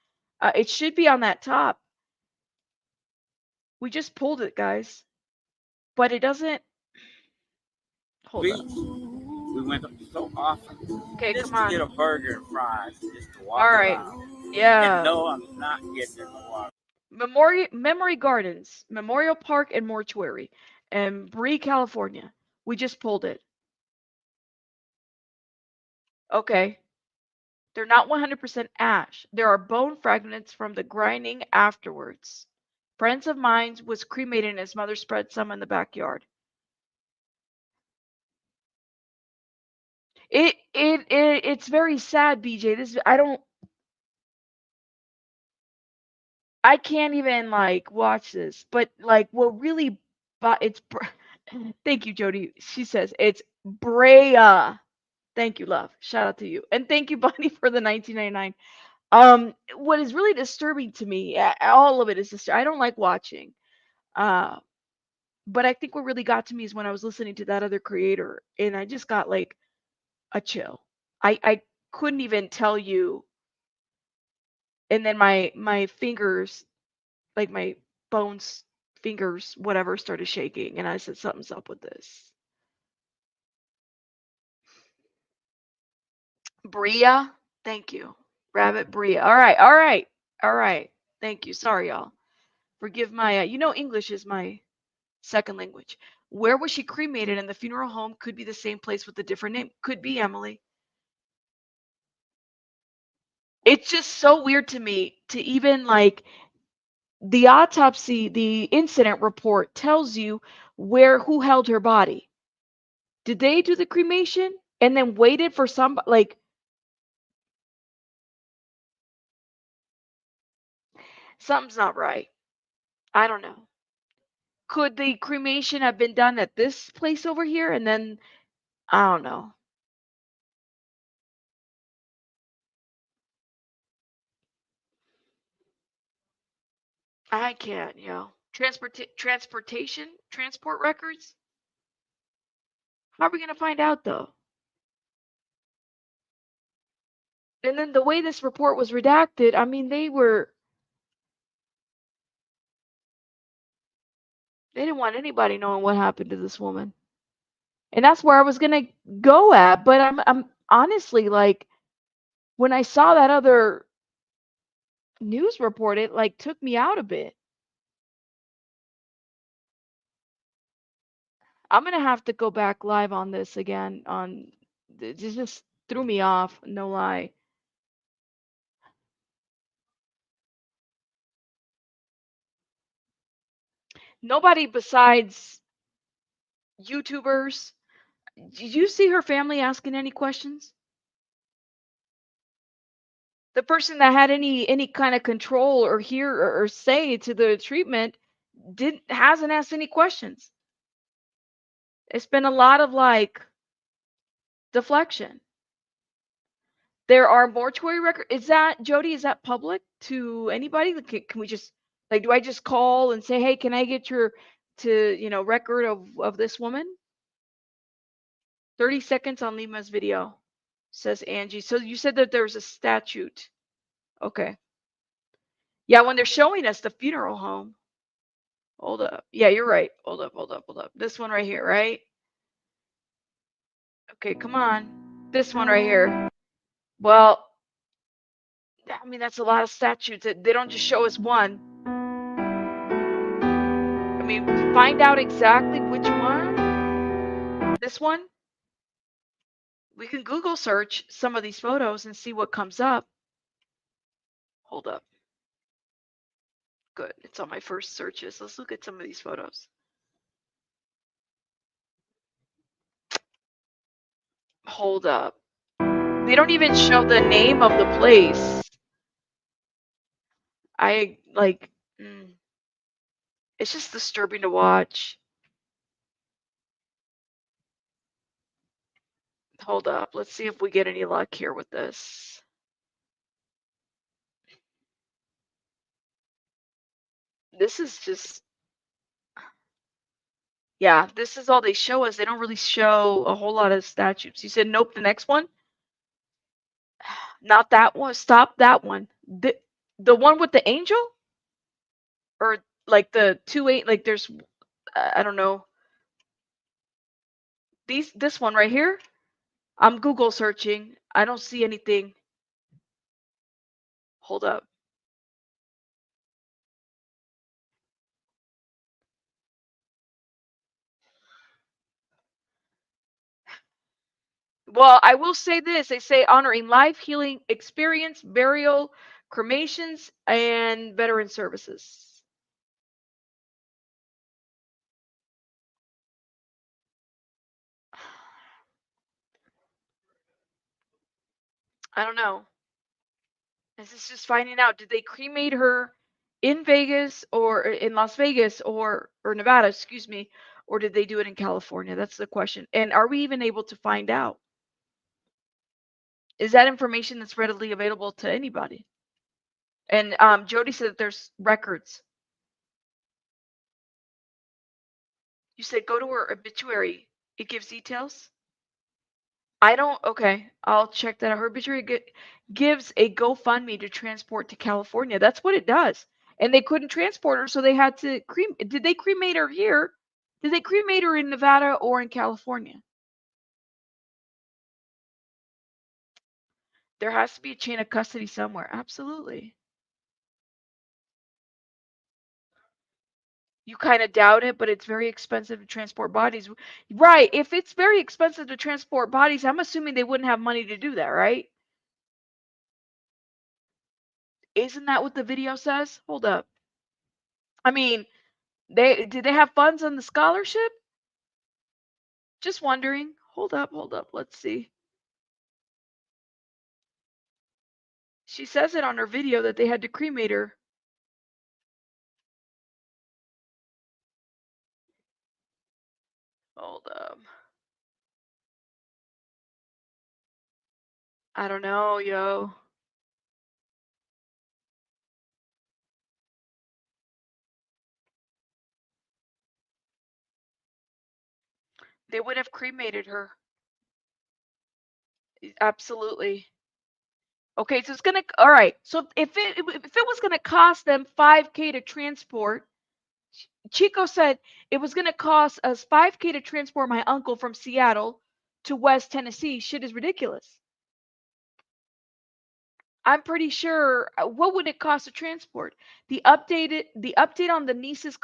It should be on that top. We just pulled it, guys. But it doesn't. Hold up. We went so often. Okay, Just come on. to get a burger and fries, just to walk All right. around. Yeah. And no, I'm not getting in the water. Memory Gardens, Memorial Park and Mortuary, and Bree, California. We just pulled it. Okay. They're not 100% ash. There are bone fragments from the grinding afterwards. Friends of mine was cremated and his mother spread some in the backyard. It's very sad, BJ. I can't even like watch this. But like what really thank you, Jody. She says it's Brea. Thank you, love. Shout out to you. And thank you, Bonnie, for the 1999. What is really disturbing to me, all of it is disturbing. I don't like watching. But I think what really got to me is when I was listening to that other creator and I just got like a chill. I couldn't even tell you. And then my fingers, like my bones, fingers, whatever, started shaking. And I said, something's up with this. Bria, thank you. Rabbit Bria. All right, all right, all right. Thank you. Sorry, y'all. Forgive my, English is my second language. Where was she cremated? And the funeral home could be the same place with a different name. Could be, Emily. It's just so weird to me to even like the autopsy, the incident report tells you who held her body. Did they do the cremation and then waited for something's not right. I don't know. Could the cremation have been done at this place over here and then I don't know. I can't, transport records? How are we gonna find out though? And then the way this report was redacted, I mean, they didn't want anybody knowing what happened to this woman. And that's where I was gonna go at, but I'm honestly like when I saw that other news report, it like took me out a bit. I'm gonna have to go back live on this again. On it just threw me off, no lie. Nobody besides YouTubers. Did you see her family asking any questions? The person that had any kind of control or hear or say to the treatment hasn't asked any questions. It's been a lot of like deflection. There are mortuary records. Is that, Jody, is that public to anybody? Can we just, like, do I just call and say, hey, can I get your record of this woman? 30 seconds on Lima's video, says Angie. So you said that there's a statute. Okay. Yeah, when they're showing us the funeral home. Hold up. Yeah, you're right. Hold up. This one right here, right? Okay, come on. This one right here. Well, I mean, that's a lot of statutes. They don't just show us one. I mean, find out exactly which one. This one. We can Google search some of these photos and see what comes up. Hold up. Good. It's on my first searches. Let's look at some of these photos. Hold up. They don't even show the name of the place. I like, it's just disturbing to watch. Hold up. Let's see if we get any luck here with this. This is just, yeah, this is all they show us. They don't really show a whole lot of statutes. You said, nope, the next one? Not that one. Stop that one. The one with the angel? Or like the 2-8, like there's, I don't know. This one right here? I'm Google searching. I don't see anything. Hold up. Well, I will say this. They say honoring life, healing experience, burial, cremations, and veteran services. I don't know. This is just finding out. Did they cremate her in Vegas or in Las Vegas or Nevada, excuse me, or did they do it in California? That's the question. And are we even able to find out? Is that information that's readily available to anybody? And Jody said that there's records. You said go to her obituary. It gives details? I don't, okay, I'll check that out. Her obituary gives a GoFundMe to transport to California. That's what it does. And they couldn't transport her, so they had to did they cremate her here? Did they cremate her in Nevada or in California? There has to be a chain of custody somewhere. Absolutely. You kind of doubt it, but it's very expensive to transport bodies. Right. If it's very expensive to transport bodies, I'm assuming they wouldn't have money to do that, right? Isn't that what the video says? Hold up. I mean, did they have funds on the scholarship? Just wondering. Hold up. Let's see. She says it on her video that they had to cremate her. Hold up. I don't know, yo. They would have cremated her. Absolutely. Okay, so it's gonna, all right. So if it was gonna cost them $5K to transport, Chico said it was gonna cost us $5K to transport my uncle from Seattle to West Tennessee. Shit is ridiculous. I'm pretty sure. What would it cost to transport? The update on the niece's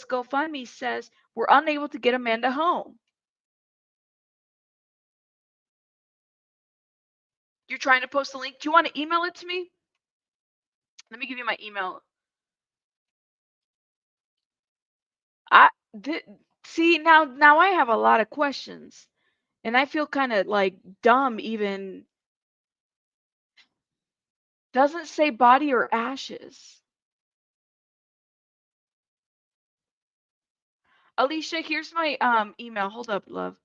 GoFundMe says we're unable to get Amanda home. You're trying to post a link. Do you want to email it to me? Let me give you my email. I th- See, now I have a lot of questions, and I feel kind of like dumb even. Doesn't say body or ashes. Alicia, here's my email. Hold up, love.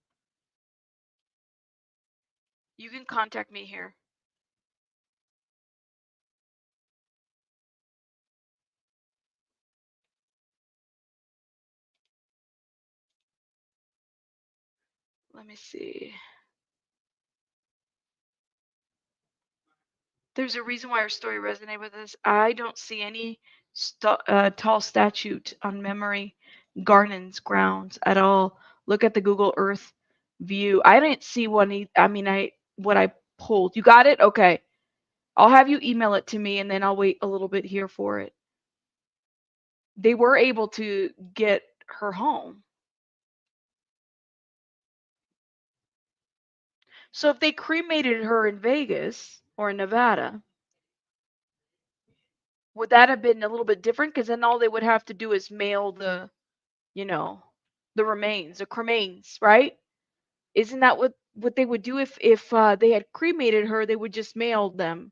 You can contact me here. Let me see. There's a reason why our story resonated with us. I don't see any tall statute on Memory Gardens grounds at all. Look at the Google Earth view. I didn't see one. I mean, what I pulled. You got it? Okay. I'll have you email it to me, and then I'll wait a little bit here for it. They were able to get her home. So if they cremated her in Vegas or in Nevada, would that have been a little bit different? Because then all they would have to do is mail the remains, the cremains, right? Isn't that what they would do if they had cremated her? They would just mail them.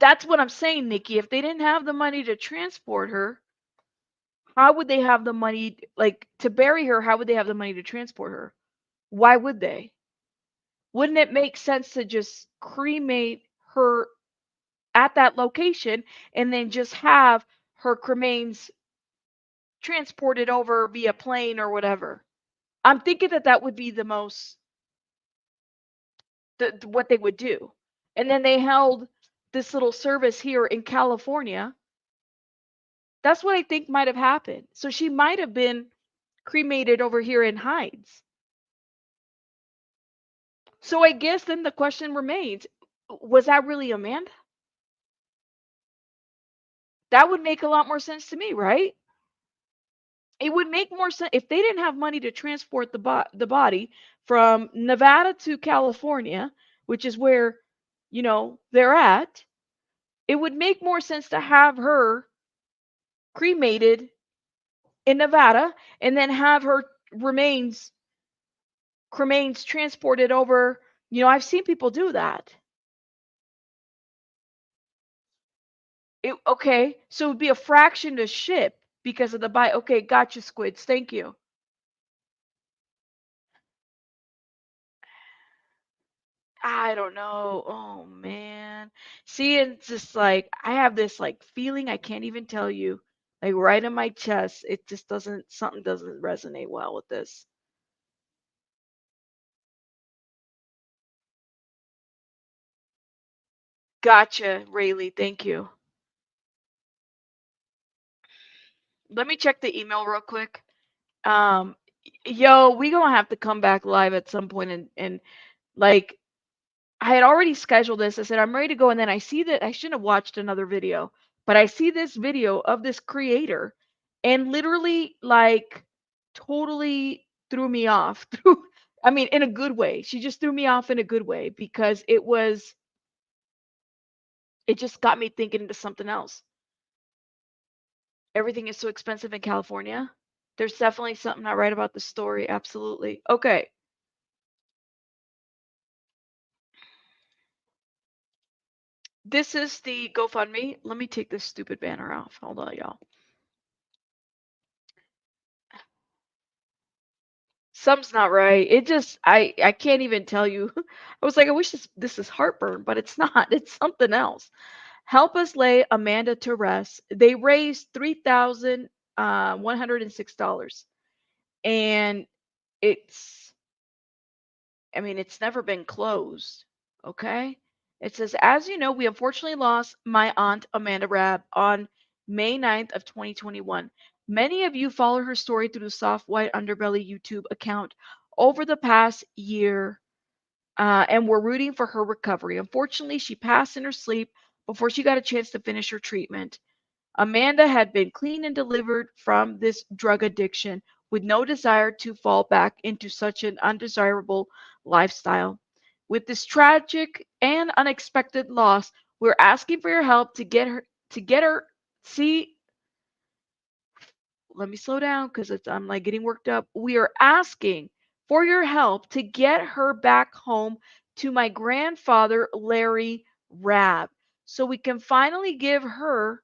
That's what I'm saying, Nikki. If they didn't have the money to transport her, how would they have the money, like, to bury her? How would they have the money to transport her? Why would they? Wouldn't it make sense to just cremate her at that location and then just have her cremains transported over via plane or whatever? I'm thinking that would be the most what they would do. And then they held this little service here in California. That's what I think might have happened. So she might have been cremated over here in Heights. So I guess then the question remains, was that really Amanda? That would make a lot more sense to me, right? It would make more sense if they didn't have money to transport the body from Nevada to California, which is where, they're at. It would make more sense to have her cremated in Nevada and then have her remains transported over. I've seen people do that. Okay, so it would be a fraction to ship because of the buy. Okay, gotcha, Squids. Thank you. I don't know. Oh man. See, it's just like I have this like feeling I can't even tell you. Like right in my chest. It just something doesn't resonate well with this. Gotcha, Rayleigh. Thank you. Let me check the email real quick. Um, yo, we gonna have to come back live at some point and like I had already scheduled this. I said I'm ready to go, and then I see that I shouldn't have watched another video, but I see this video of this creator, and literally like totally threw me off. I mean, in a good way. She just threw me off in a good way because it just got me thinking into something else. Everything is so expensive in California. There's definitely something not right about the story. Absolutely. Okay. This is the GoFundMe. Let me take this stupid banner off. Hold on, y'all. Something's not right. It just I can't even tell you. I was like, I wish this is heartburn, but it's not. It's something else. Help us lay Amanda to rest. They raised $3,106, and it's it's never been closed. Okay. It says, as you know, we unfortunately lost my aunt Amanda Rabb on May 9th of 2021. Many of you follow her story through the Soft White Underbelly YouTube account. over the past year, and we're rooting for her recovery. Unfortunately, she passed in her sleep before she got a chance to finish her treatment. Amanda had been clean and delivered from this drug addiction with no desire to fall back into such an undesirable lifestyle. With this tragic and unexpected loss, we're asking for your help to get her see let me slow down because I'm like getting worked up. We are asking for your help to get her back home to my grandfather, Larry Rabb, so we can finally give her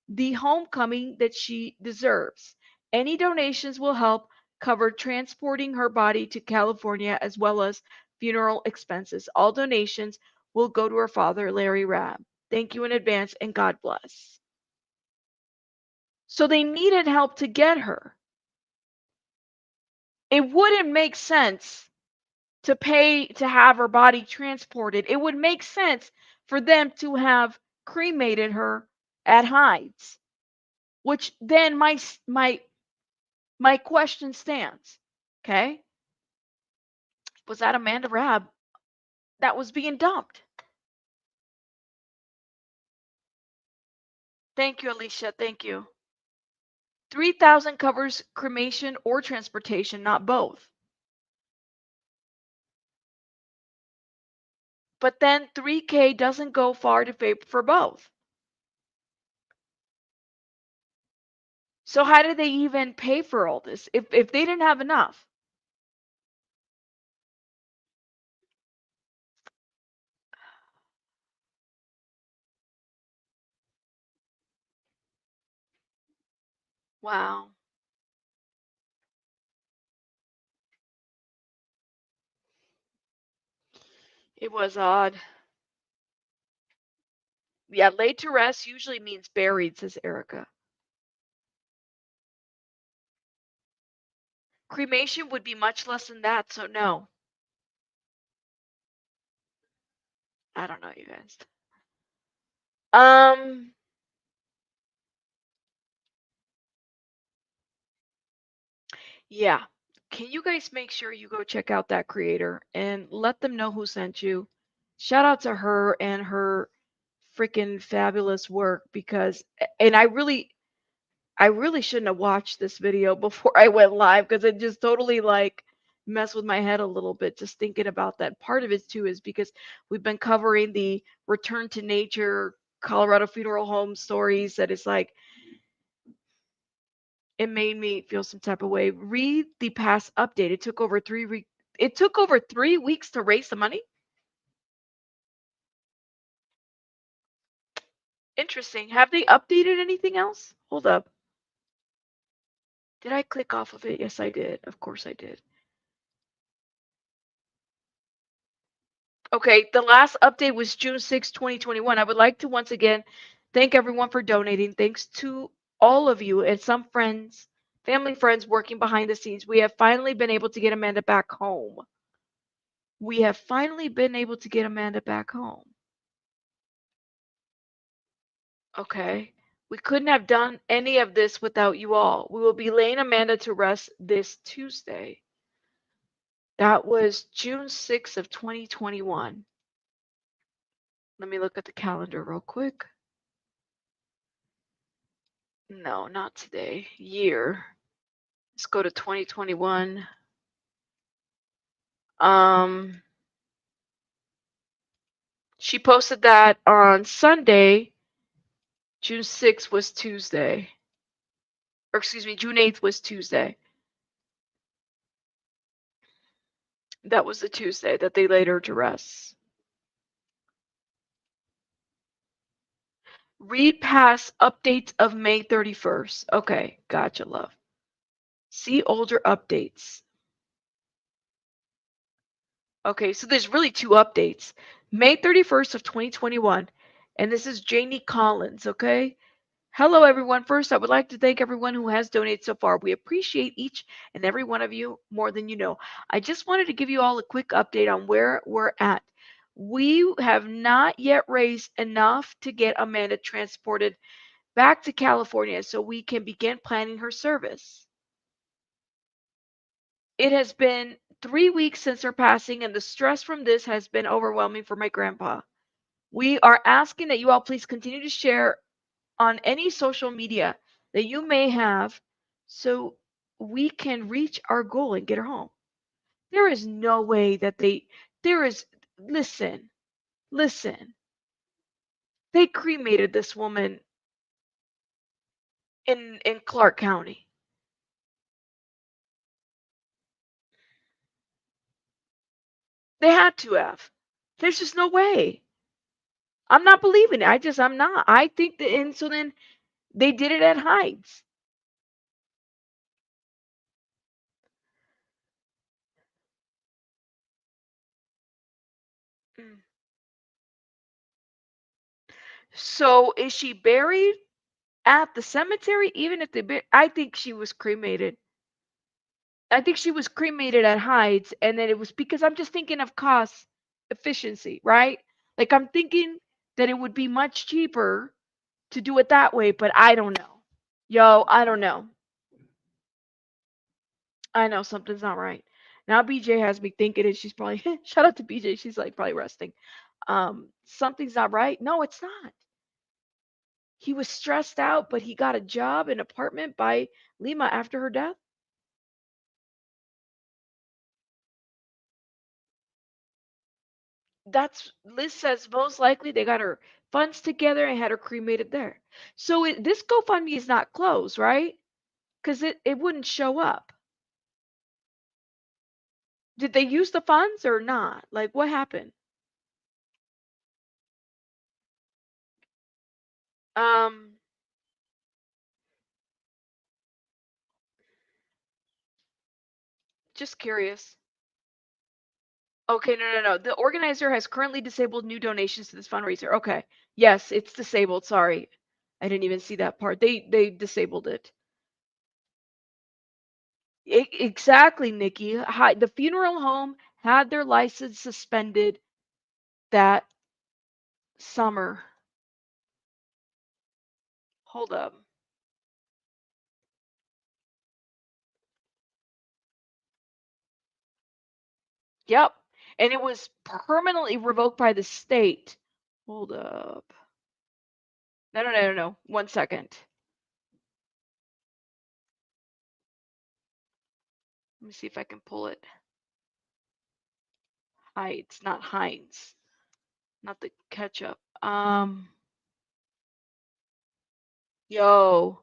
the homecoming that she deserves. Any donations will help cover transporting her body to California as well as funeral expenses. All donations will go to her father, Larry Rabb. Thank you in advance and God bless. So they needed help to get her. It wouldn't make sense to pay to have her body transported. It would make sense for them to have cremated her at Hyde's, which then my question stands. Okay? Was that Amanda Rabb that was being dumped? Thank you, Alicia. Thank you. 3,000 covers cremation or transportation, not both. But then 3K doesn't go far to pay for both. So how did they even pay for all this if they didn't have enough? Wow. It was odd. Yeah, laid to rest usually means buried, says Erica. Cremation would be much less than that, so no. I don't know, you guys. Yeah. Can you guys make sure you go check out that creator and let them know who sent you? Shout out to her and her freaking fabulous work because and I really shouldn't have watched this video before I went live because it just totally like messed with my head a little bit just thinking about that. Part of it too is because we've been covering the return to nature Colorado funeral home stories that it's like it made me feel some type of way. Read the past update. It took over 3 weeks to raise the money. Interesting. Have they updated anything else? Hold up. Did I click off of it? Yes, I did. Of course I did. Okay, the last update was June 6, 2021. I would like to once again thank everyone for donating. Thanks to all of you and some friends, family friends working behind the scenes. We have finally been able to get Amanda back home. We have finally been able to get Amanda back home. Okay. We couldn't have done any of this without you all. We will be laying Amanda to rest this Tuesday. That was June 6th of 2021. Let me look at the calendar real quick. No, not today. Year. Let's go to 2021. She posted that on Sunday. June 6th was Tuesday. Or excuse me, June 8th was Tuesday. That was the Tuesday that they laid her to rest. Read past updates of May 31st. Okay, gotcha, love. See older updates. Okay, so there's really two updates. May 31st of 2021, and this is Janie Collins, okay? Hello, everyone. First, I would like to thank everyone who has donated so far. We appreciate each and every one of you more than you know. I just wanted to give you all a quick update on where we're at. We have not yet raised enough to get Amanda transported back to California so we can begin planning her service. It has been 3 weeks since her passing, and the stress from this has been overwhelming for my grandpa. We are asking that you all please continue to share on any social media that you may have so we can reach our goal and get her home. There is no way that there is, listen, listen. They cremated this woman in Clark County. They had to have. There's just no way. I'm not believing it. I'm not. I think that, and so then they did it at Heights. Mm. So is she buried at the cemetery? Even if I think she was cremated. I think she was cremated at Heights, and then it was because I'm just thinking of cost efficiency, right? Like I'm thinking that it would be much cheaper to do it that way, but I don't know. Yo, I don't know. I know something's not right. Now BJ has me thinking it. She's probably shout out to BJ. She's like probably resting. Something's not right. No, it's not. He was stressed out, but he got a job, an apartment by Lima after her death. That's Liz says most likely they got her funds together and had her cremated there. So this GoFundMe is not closed, right? Because it wouldn't show up. Did they use the funds or not? Like what happened? Um, just curious. Okay, no. The organizer has currently disabled new donations to this fundraiser. Okay. Yes, it's disabled. Sorry. I didn't even see that part. They disabled it. Exactly, Nikki. The funeral home had their license suspended that summer. Hold up. Yep. And it was permanently revoked by the state. Hold up. No. 1 second. Let me see if I can pull it. Heights, not Heinz. Not the ketchup. Yo,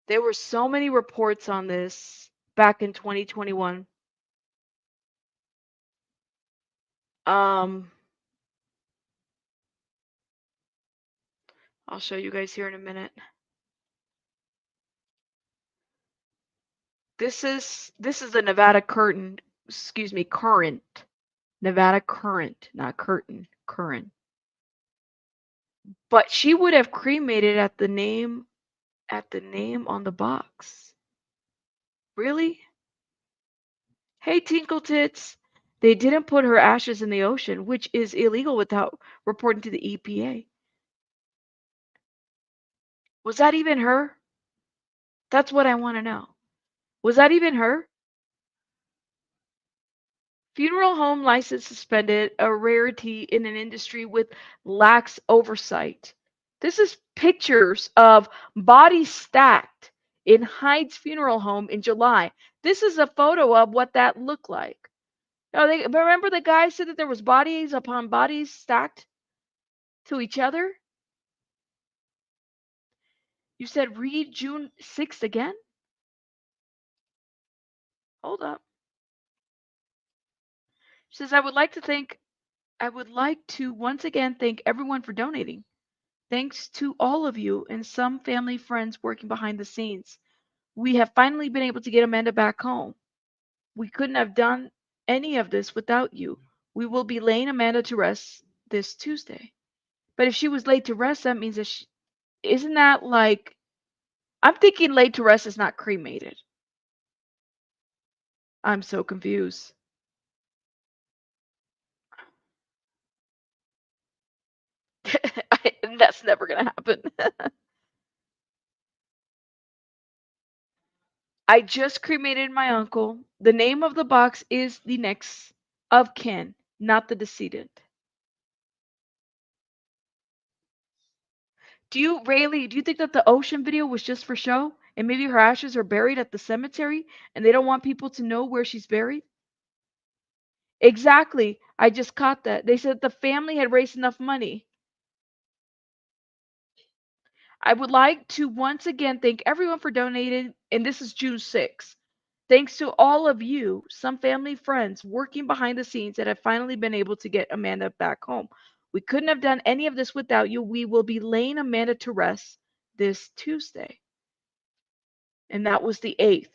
there were so many reports on this back in 2021. Um, I'll show you guys here in a minute. This is the Nevada current, Nevada current, not curtain, current. But she would have cremated at the name on the box. Really? Hey, Tinkle Tits. They didn't put her ashes in the ocean, which is illegal without reporting to the EPA. Was that even her? That's what I want to know. Was that even her? Funeral home license suspended, a rarity in an industry with lax oversight. This is pictures of bodies stacked in Hyde's funeral home in July. This is a photo of what that looked like. Now, remember the guy said that there was bodies upon bodies stacked to each other? You said read June 6th again? Hold up. She says, I would like to once again thank everyone for donating. Thanks to all of you and some family friends working behind the scenes. We have finally been able to get Amanda back home. We couldn't have done any of this without you. We will be laying Amanda to rest this Tuesday. But if she was laid to rest, that means that isn't that like, I'm thinking laid to rest is not cremated. I'm so confused. That's never going to happen. I just cremated my uncle. The name of the box is the next of kin, not the decedent. Do you, Rayleigh, do you think that the ocean video was just for show? And maybe her ashes are buried at the cemetery and they don't want people to know where she's buried? Exactly. I just caught that. They said the family had raised enough money. I would like to once again thank everyone for donating, and this is June 6th. Thanks to all of you, some family friends working behind the scenes that have finally been able to get Amanda back home. We couldn't have done any of this without you. We will be laying Amanda to rest this Tuesday. And that was the 8th.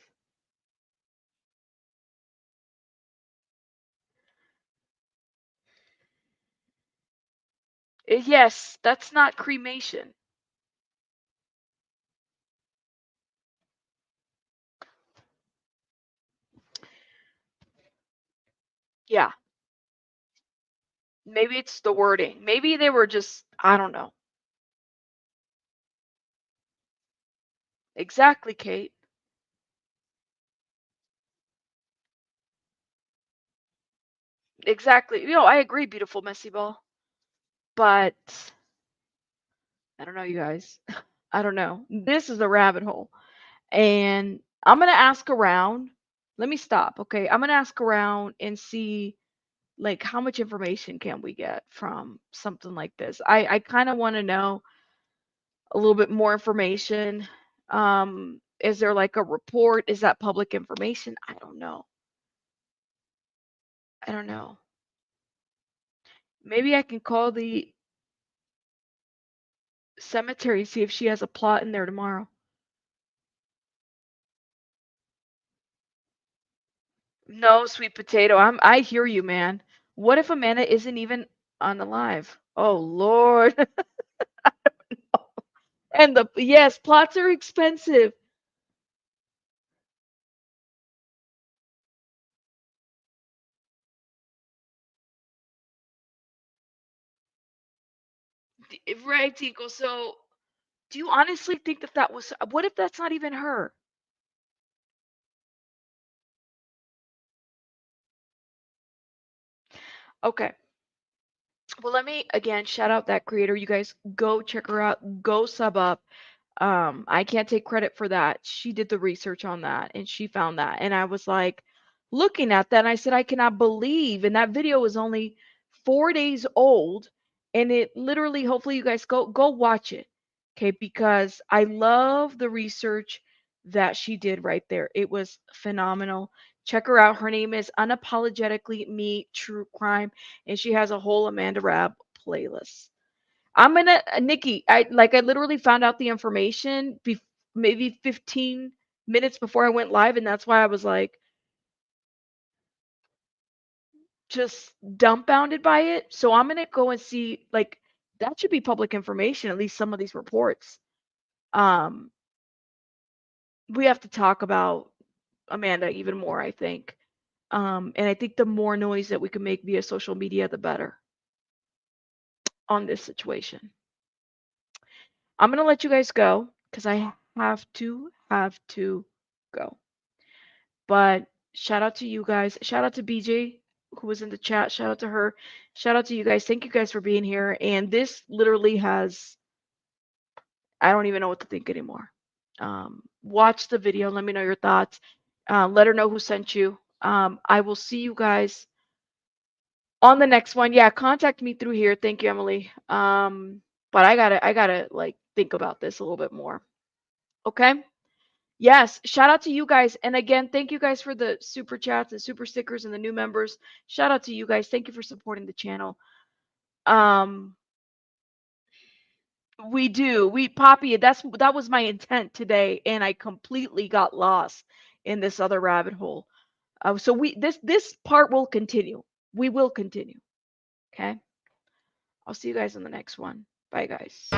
Yes, that's not cremation. Yeah. Maybe it's the wording. Maybe they were just, I don't know. Exactly, Kate. Exactly. You know, I agree, beautiful messy ball. But I don't know, you guys. I don't know. This is a rabbit hole. And I'm going to ask around. Let me stop, okay? I'm going to ask around and see like how much information can we get from something like this. I kind of want to know a little bit more information. Is there like a report? Is that public information? I don't know. I don't know. Maybe I can call the cemetery, see if she has a plot in there tomorrow. No, sweet potato. I hear you, man. What if Amanda isn't even on the live? Oh Lord. And the yes, plots are expensive. Right, Tico. So, do you honestly think that that was? What if that's not even her? Okay. Well, let me again shout out that creator. You guys go check her out. Go sub up. I can't take credit for that. She did the research on that and she found that. And I was like looking at that and I said, I cannot believe. And that video was only 4 days old. And it literally, hopefully you guys go watch it. Okay, because I love the research that she did right there. It was phenomenal. Check her out. Her name is Unapologetically Me True Crime, and she has a whole Amanda Rabb playlist. I'm gonna Nikki, I literally found out the information maybe 15 minutes before I went live, and that's why I was like just dumbfounded by it. So I'm gonna go and see, like, that should be public information, at least some of these reports. Um, we have to talk about Amanda even more, I think. And I think the more noise that we can make via social media, the better on this situation. I'm gonna let you guys go because I have to go. But shout out to you guys. Shout out to BJ who was in the chat. Shout out to her. Shout out to you guys. Thank you guys for being here. And this literally has, I don't even know what to think anymore. Watch the video. Let me know your thoughts. Let her know who sent you. I will see you guys on the next one. Yeah, contact me through here. Thank you, Emily. But I gotta like think about this a little bit more. Okay. Yes, shout out to you guys. And again, thank you guys for the super chats and super stickers and the new members. Shout out to you guys. Thank you for supporting the channel. Um we do. We Poppy, that was my intent today and I completely got lost in this other rabbit hole. So this part will continue. We will continue. Okay? I'll see you guys in the next one. Bye guys.